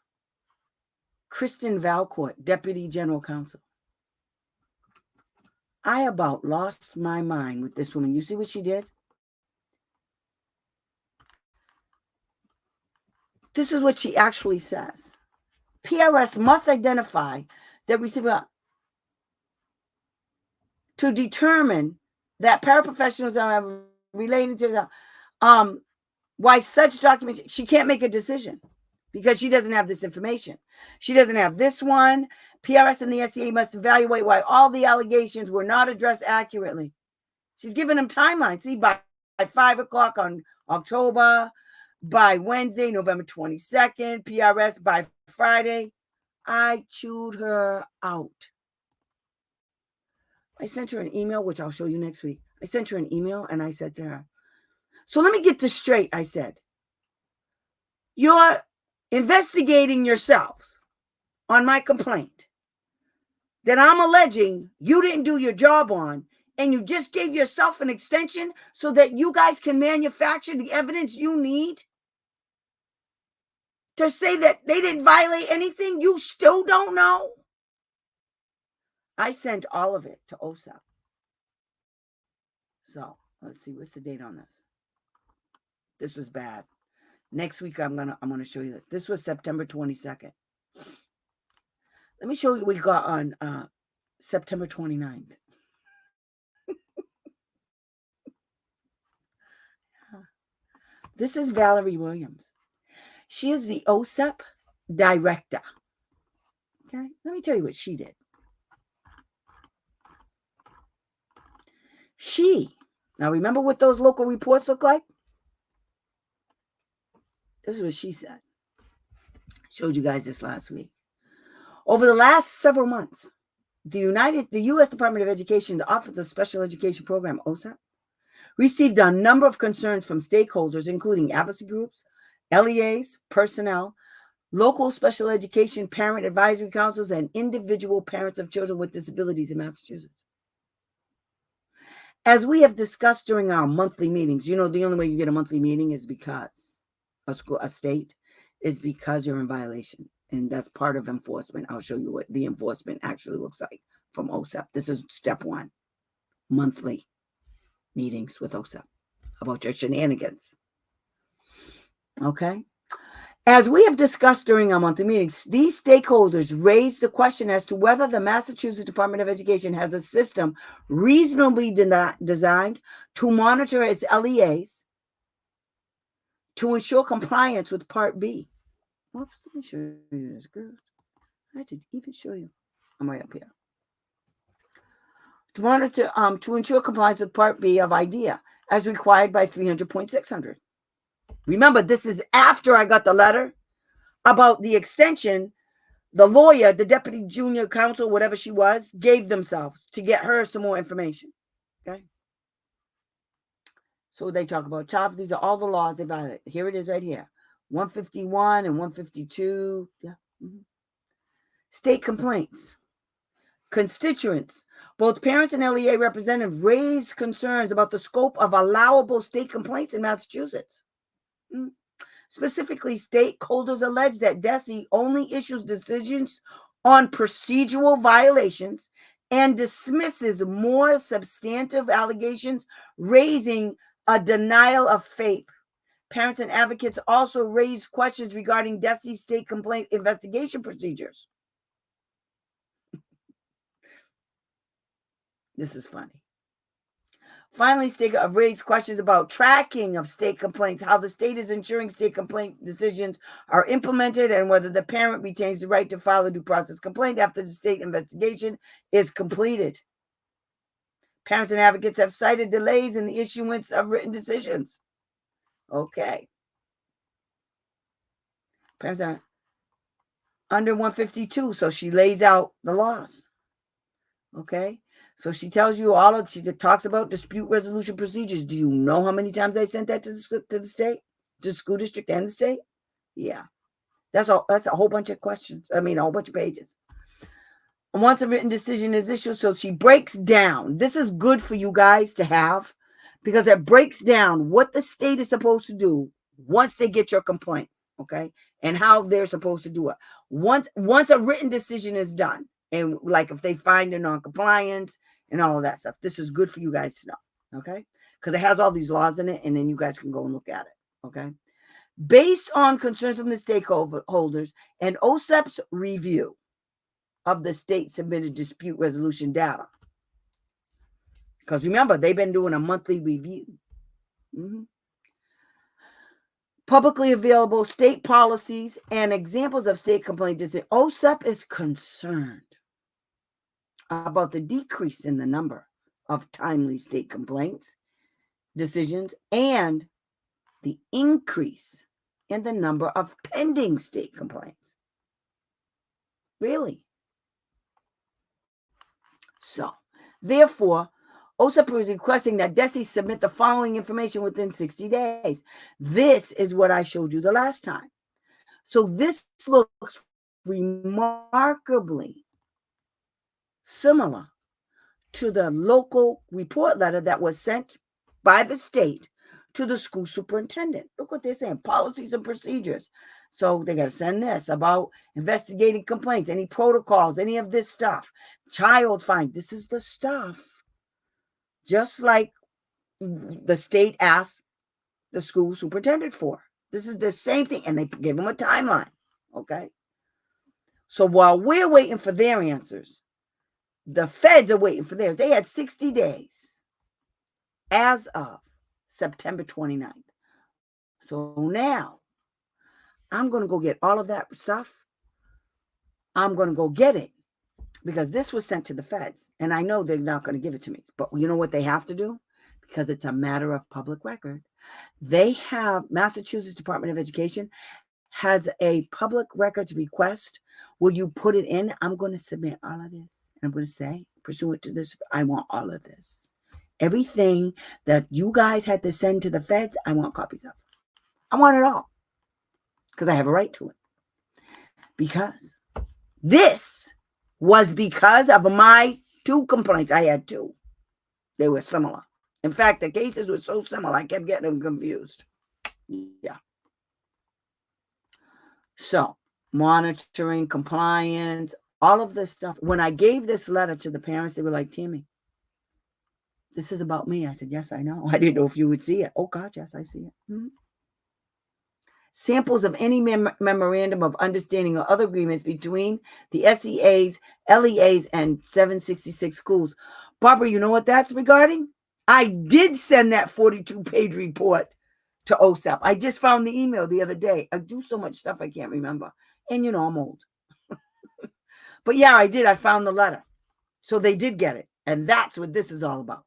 Kristen Valcourt, Deputy General Counsel. I about lost my mind with this woman. You see what she did? This is what she actually says. PRS must identify the receiver to determine that paraprofessionals are related to the why such documentation. She can't make a decision because she doesn't have this information. She doesn't have this one. PRS and the SEA must evaluate why all the allegations were not addressed accurately. She's giving them timelines. See, by 5 o'clock on October, by Wednesday, November 22nd, PRS by Friday. I chewed her out. I sent her an email, which I'll show you next week. I sent her an email and I said to her, so let me get this straight. I said, you're investigating yourselves on my complaint that I'm alleging you didn't do your job on, and you just gave yourself an extension so that you guys can manufacture the evidence you need to say that they didn't violate anything. You still don't know. I sent all of it to OSEP. So let's see, what's the date on this? This was bad. Next week I'm gonna show you that. This was September 22nd. Let me show you what we got on September 29th. This is Valerie Williams. She is the OSEP director. Okay, let me tell you what she did. Now remember what those local reports look like? This is what she said. Showed you guys this last week. Over the last several months, the U.S. Department of Education, the Office of Special Education Program, OSEP, received a number of concerns from stakeholders, including advocacy groups, LEAs, personnel, local special education parent advisory councils, and individual parents of children with disabilities in Massachusetts. As we have discussed during our monthly meetings, the only way you get a monthly meeting is because a state is because you're in violation. And that's part of enforcement. I'll show you what the enforcement actually looks like from OSEP. This is step 1, monthly meetings with OSEP about your shenanigans. Okay. As we have discussed during our monthly meetings, these stakeholders raised the question as to whether the Massachusetts Department of Education has a system reasonably designed to monitor its LEAs to ensure compliance with Part B. Whoops, let me show you this, girl. I had to even show you. I'm right up here. To ensure compliance with Part B of IDEA as required by 300.600. Remember, this is after I got the letter about the extension. The lawyer, the deputy junior counsel, whatever she was, gave themselves to get her some more information. Okay. So they talk about child. These are all the laws they violate. Here it is right here. 151 and 152. Yeah. Mm-hmm. State complaints. Constituents, both parents and LEA representatives raised concerns about the scope of allowable state complaints in Massachusetts. Specifically, stakeholders allege that DESE only issues decisions on procedural violations and dismisses more substantive allegations, raising a denial of FAPE. Parents and advocates also raised questions regarding DESE state complaint investigation procedures. This is funny. Finally, state raised questions about tracking of state complaints, how the state is ensuring state complaint decisions are implemented, and whether the parent retains the right to file a due process complaint after the state investigation is completed. Parents and advocates have cited delays in the issuance of written decisions. Okay. Parents are under 152, so she lays out the laws. Okay. So she tells you she talks about dispute resolution procedures. Do you know how many times I sent that to the state, to the school district and the state? Yeah. That's a whole bunch of questions. I mean, a whole bunch of pages. And once a written decision is issued, so she breaks down. This is good for you guys to have because it breaks down what the state is supposed to do once they get your complaint, okay? And how they're supposed to do it. Once a written decision is done, and like if they find a non-compliance and all of that stuff, this is good for you guys to know, okay? Because it has all these laws in it, and then you guys can go and look at it, okay? Based on concerns from the stakeholders and OSEP's review of the state submitted dispute resolution data. Because remember, they've been doing a monthly review. Mm-hmm. Publicly available state policies and examples of state complaint decisions. OSEP is concerned about the decrease in the number of timely state complaints decisions and the increase in the number of pending state complaints. Really? So, therefore, OSEP is requesting that DESE submit the following information within 60 days. This is what I showed you the last time. So this looks remarkably similar to the local report letter that was sent by the state to the school superintendent. Look what they're saying, policies and procedures. So they got to send this about investigating complaints, any protocols, any of this stuff. Child find. This is the stuff. Just like the state asked the school superintendent for. This is the same thing. And they give them a timeline. Okay. So while we're waiting for their answers, the feds are waiting for theirs. They had 60 days as of September 29th. So now I'm going to go get all of that stuff. I'm going to go get it because this was sent to the feds. And I know they're not going to give it to me. But you know what they have to do? Because it's a matter of public record. They have, Massachusetts Department of Education has a public records request. Will you put it in? I'm going to submit all of this. And I'm going to say, pursuant to this, I want all of this. Everything that you guys had to send to the feds, I want copies of. I want it all. Because I have a right to it. Because this was because of my 2 complaints. I had 2. They were similar. In fact, the cases were so similar, I kept getting them confused. Yeah. So, monitoring, compliance, all of this stuff. When I gave this letter to the parents, they were like, Tammy, this is about me. I said, yes, I know. I didn't know if you would see it. Oh, God, yes, I see it. Mm-hmm. samples of any memorandum of understanding or other agreements between the SEAs, LEAs, and 766 schools. Barbara, you know what that's regarding? I did send that 42-page report to OSAP. I just found the email the other day. I do so much stuff I can't remember. And you know, I'm old. But yeah, I did. I found the letter. So they did get it. And that's what this is all about.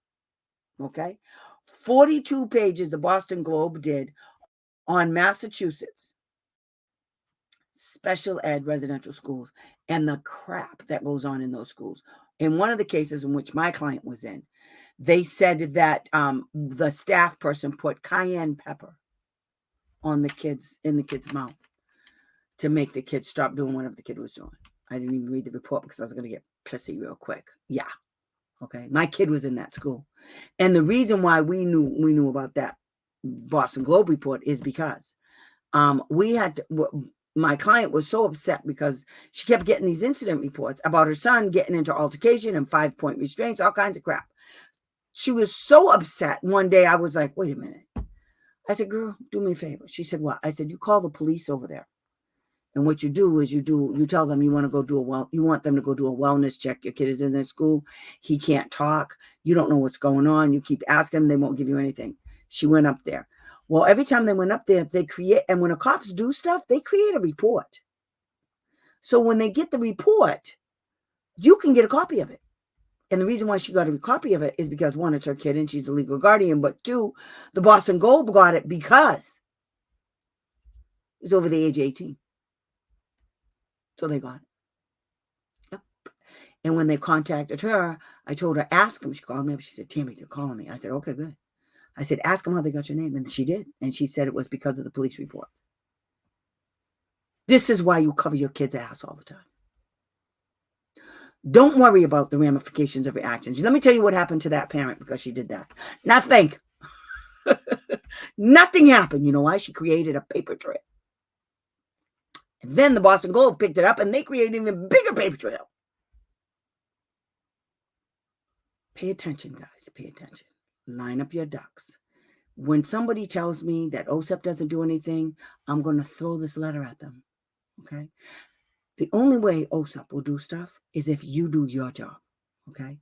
Okay? 42 pages the Boston Globe did on Massachusetts special ed residential schools and the crap that goes on in those schools. In one of the cases in which my client was in, they said that the staff person put cayenne pepper on the kids in the kid's mouth to make the kid stop doing whatever the kid was doing. I didn't even read the report because I was going to get pissy real quick. Yeah. Okay. My kid was in that school. And the reason why we knew about that Boston Globe report is because we had to, my client was so upset because she kept getting these incident reports about her son getting into altercation and 5-point restraints, all kinds of crap. She was so upset. One day I was like, wait a minute. I said, girl, do me a favor. She said, what? I said, you call the police over there. And what you do is you tell them you want them to go do a wellness check. Your kid is in their school. He can't talk. You don't know what's going on. You keep asking them. They won't give you anything. She went up there. Well, every time they went up there, and when the cops do stuff, they create a report. So when they get the report, you can get a copy of it. And the reason why she got a copy of it is because, one, it's her kid and she's the legal guardian. But two, the Boston Globe got it because he's over the age of 18. So they got it. Yep. And when they contacted her, I told her, ask them. She called me up. She said, Tammy, they're calling me. I said, okay, good. I said, ask them how they got your name. And she did. And she said it was because of the police report. This is why you cover your kid's ass all the time. Don't worry about the ramifications of your actions. Let me tell you what happened to that parent because she did that. Nothing. Nothing happened. You know why? She created a paper trail. And then the Boston Globe picked it up and they created an even bigger paper trail. Pay attention, guys. Pay attention. Line up your ducks. When somebody tells me that OSEP doesn't do anything, I'm going to throw this letter at them. Okay? The only way OSEP will do stuff is if you do your job. Okay?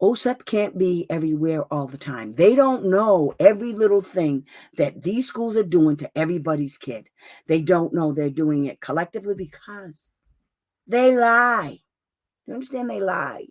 OSEP can't be everywhere all the time. They don't know every little thing that these schools are doing to everybody's kid. They don't know they're doing it collectively because they lie. You understand? They lie.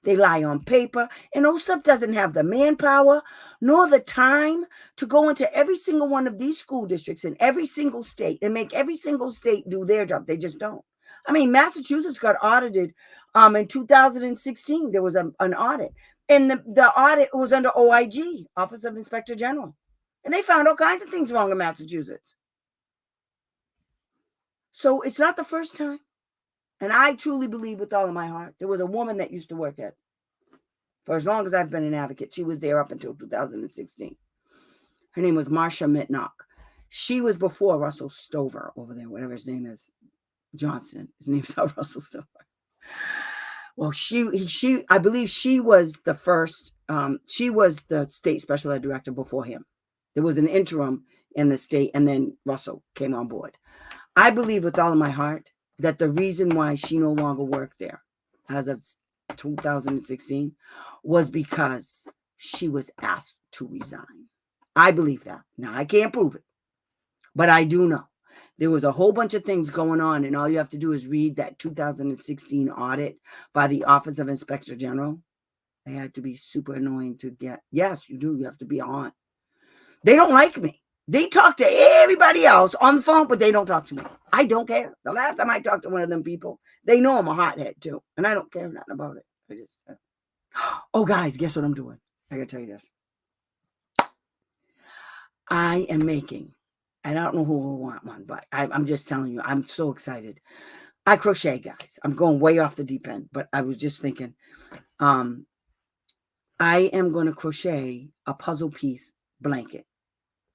They lie on paper, and OSEP doesn't have the manpower nor the time to go into every single one of these school districts in every single state and make every single state do their job. They just don't. I mean, Massachusetts got audited in 2016. There was an audit, and the audit was under OIG, Office of Inspector General, and they found all kinds of things wrong in Massachusetts. So it's not the first time. And I truly believe with all of my heart, there was a woman that used to work at, for as long as I've been an advocate. She was there up until 2016. Her name was Marcia Mitnock. She was before Russell Stover over there, whatever his name is, Johnson. His name's not Russell Stover. Well, I believe she was the first, she was the state special ed director before him. There was an interim in the state, and then Russell came on board. I believe with all of my heart that the reason why she no longer worked there as of 2016 was because she was asked to resign. I believe that. Now, I can't prove it, but I do know. There was a whole bunch of things going on, and all you have to do is read that 2016 audit by the Office of Inspector General. They had to be super annoying to get. Yes, you do. You have to be on. They don't like me. They talk to everybody else on the phone, but they don't talk to me. I don't care. The last time I talked to one of them people, they know I'm a hothead too, and I don't care nothing about it. I just, oh, guys, guess what I'm doing? I gotta tell you this. I am making, and I don't know who will want one, but I'm just telling you, I'm so excited. I crochet, guys. I'm going way off the deep end, but I was just thinking, I am going to crochet a puzzle piece blanket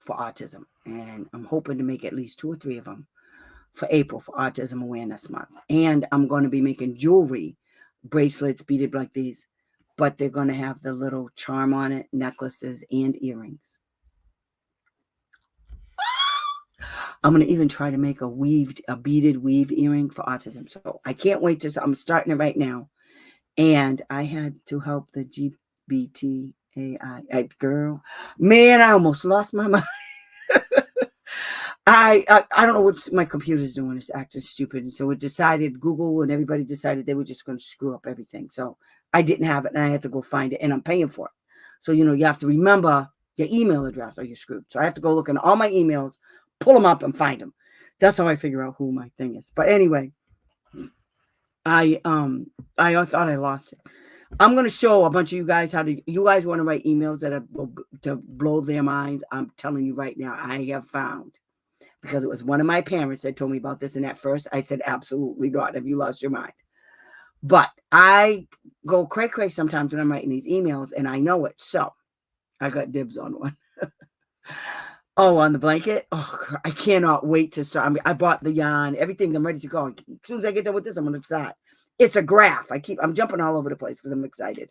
for autism, and I'm hoping to make at least 2 or 3 of them for April for Autism Awareness Month. And I'm going to be making jewelry, bracelets, beaded like these, but they're going to have the little charm on it, necklaces, and earrings. I'm going to even try to make a beaded weave earring for autism. So I can't wait to, I'm starting it right now. And I had to help the GBTAI girl. Man, I almost lost my mind. I don't know what my computer's doing. It's acting stupid. And so it decided, Google and everybody decided they were just going to screw up everything. So I didn't have it and I had to go find it and I'm paying for it. So, you have to remember your email address or you're screwed. So I have to go look in all my emails, pull them up and find them. That's how I figure out who my thing is. But anyway, I thought I lost it. I'm going to show a bunch of you guys you guys want to write emails to blow their minds. I'm telling you right now, I have found, because it was one of my parents that told me about this. And at first I said, absolutely not. Have you lost your mind? But I go cray sometimes when I'm writing these emails and I know it. So I got dibs on one. Oh, on the blanket. Oh, I cannot wait to start. I bought the yarn, everything. I'm ready to go. As soon as I get done with this, I'm going to start. It's a graph. I'm jumping all over the place because I'm excited.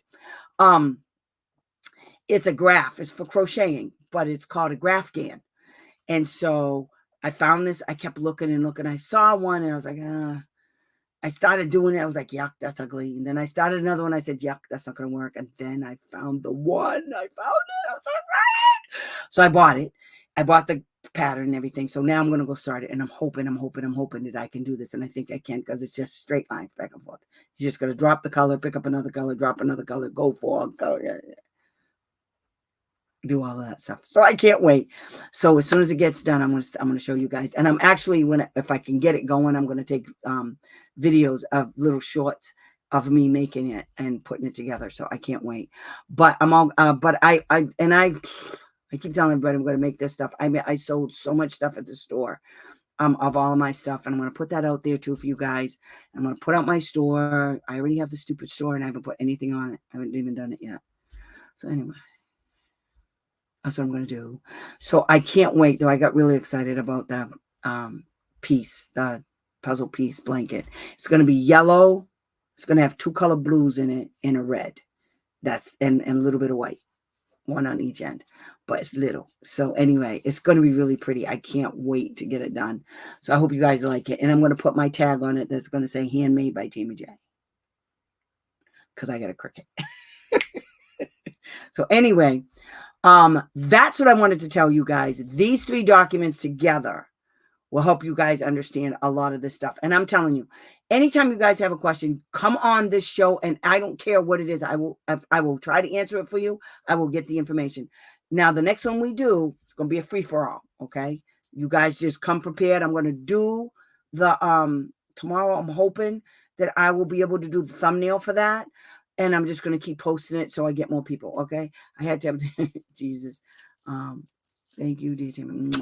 It's a graph. It's for crocheting, but it's called a graphghan. And so I found this. I kept looking and looking. I saw one and I was like, I started doing it. I was like, yuck, that's ugly. And then I started another one. I said, yuck, that's not going to work. And then I found the one. I found it. I was so excited. So I bought it. I bought the pattern and everything. So now I'm going to go start it. And I'm hoping that I can do this. And I think I can because it's just straight lines back and forth. You're just going to drop the color, pick up another color, drop another color, go for color. Do all of that stuff. So I can't wait. So as soon as it gets done, I'm going to show you guys. And I'm actually, if I can get it going, I'm going to take videos of little shorts of me making it and putting it together. So I can't wait. But I keep telling everybody I'm going to make this stuff. I sold so much stuff at the store of all of my stuff. And I'm going to put that out there too for you guys. I'm going to put out my store. I already have the stupid store and I haven't put anything on it. I haven't even done it yet. So anyway. That's what I'm going to do. So I can't wait, though. I got really excited about the piece, the puzzle piece blanket. It's going to be yellow. It's going to have 2 color blues in it and a red. And a little bit of white, one on each end, but it's little. So anyway, it's going to be really pretty. I can't wait to get it done. So I hope you guys like it. And I'm going to put my tag on it that's going to say handmade by Tammy J. Because I got a Cricut. So anyway, that's what I wanted to tell you guys. These 3 documents together will help you guys understand a lot of this stuff. And I'm telling you, anytime you guys have a question, come on this show and I don't care what it is. I will try to answer it for you. I will get the information. Now, the next one we do, it's going to be a free-for-all, okay? You guys just come prepared. I'm going to do the, tomorrow I'm hoping that I will be able to do the thumbnail for that. And I'm just going to keep posting it so I get more people, okay? I had to have, Jesus. Thank you, dear Timmy.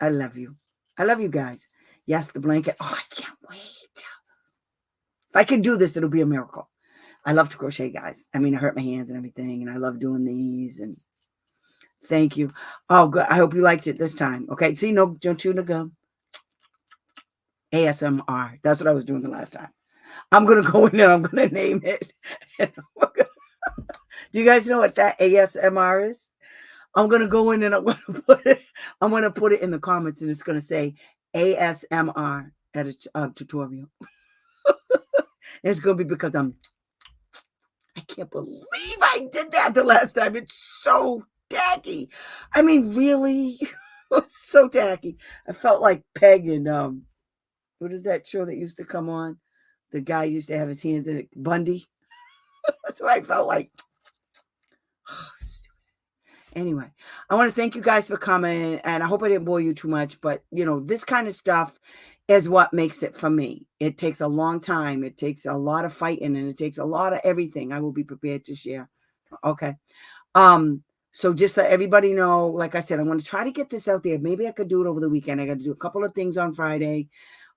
I love you. I love you guys. Yes, the blanket. Oh, I can't wait. If I can do this, it'll be a miracle. I love to crochet, guys. I mean, I hurt my hands and everything, and I love doing these. And thank you. Oh, good. I hope you liked it this time. Okay, see, no, don't chew the gum. ASMR. That's what I was doing the last time. I'm going to go in there. I'm going to name it. Do you guys know what that ASMR is? I'm going to go in and I'm going to put it in the comments and it's going to say ASMR at a tutorial. It's going to be because I can't believe I did that the last time. It's so tacky. I mean, really? It was so tacky. I felt like Peg and what is that show that used to come on? The guy used to have his hands in it, Bundy. That's what I felt like. Anyway, I want to thank you guys for coming, and I hope I didn't bore you too much, but, this kind of stuff is what makes it for me. It takes a long time. It takes a lot of fighting, and it takes a lot of everything. I will be prepared to share. Okay. So just so everybody know, like I said, I'm going to try to get this out there. Maybe I could do it over the weekend. I got to do a couple of things on Friday.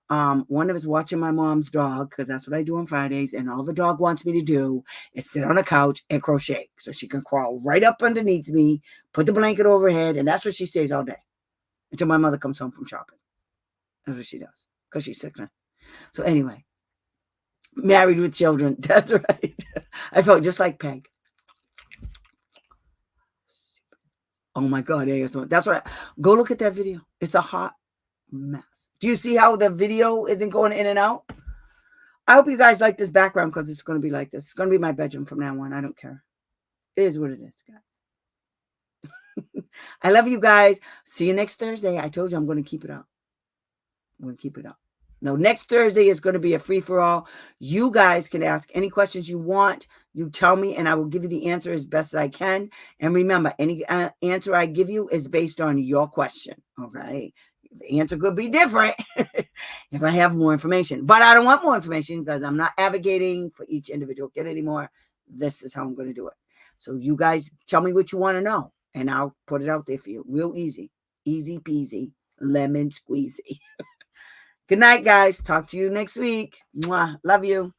One of us watching my mom's dog, because that's what I do on Fridays, and all the dog wants me to do is sit on a couch and crochet. So she can crawl right up underneath me, put the blanket over her head, and that's where she stays all day until my mother comes home from shopping. That's what she does, because she's sick now. So anyway, married with children. That's right. I felt just like Peg. Oh my God. That's what. Go look at that video. It's a hot mess. Do you see how the video isn't going in and out? I hope you guys like this background because it's going to be like this. It's going to be my bedroom from now on. I don't care. It is what it is, guys. I love you guys. See you next Thursday. I told you I'm going to keep it up. I'm going to keep it up. No, next Thursday is going to be a free-for-all. You guys can ask any questions you want. You tell me, and I will give you the answer as best as I can. And remember, any answer I give you is based on your question, okay? The answer could be different if I have more information. But I don't want more information because I'm not advocating for each individual kid anymore. This is how I'm going to do it. So you guys tell me what you want to know, and I'll put it out there for you. Real easy. Easy peasy. Lemon squeezy. Good night, guys. Talk to you next week. Mwah. Love you.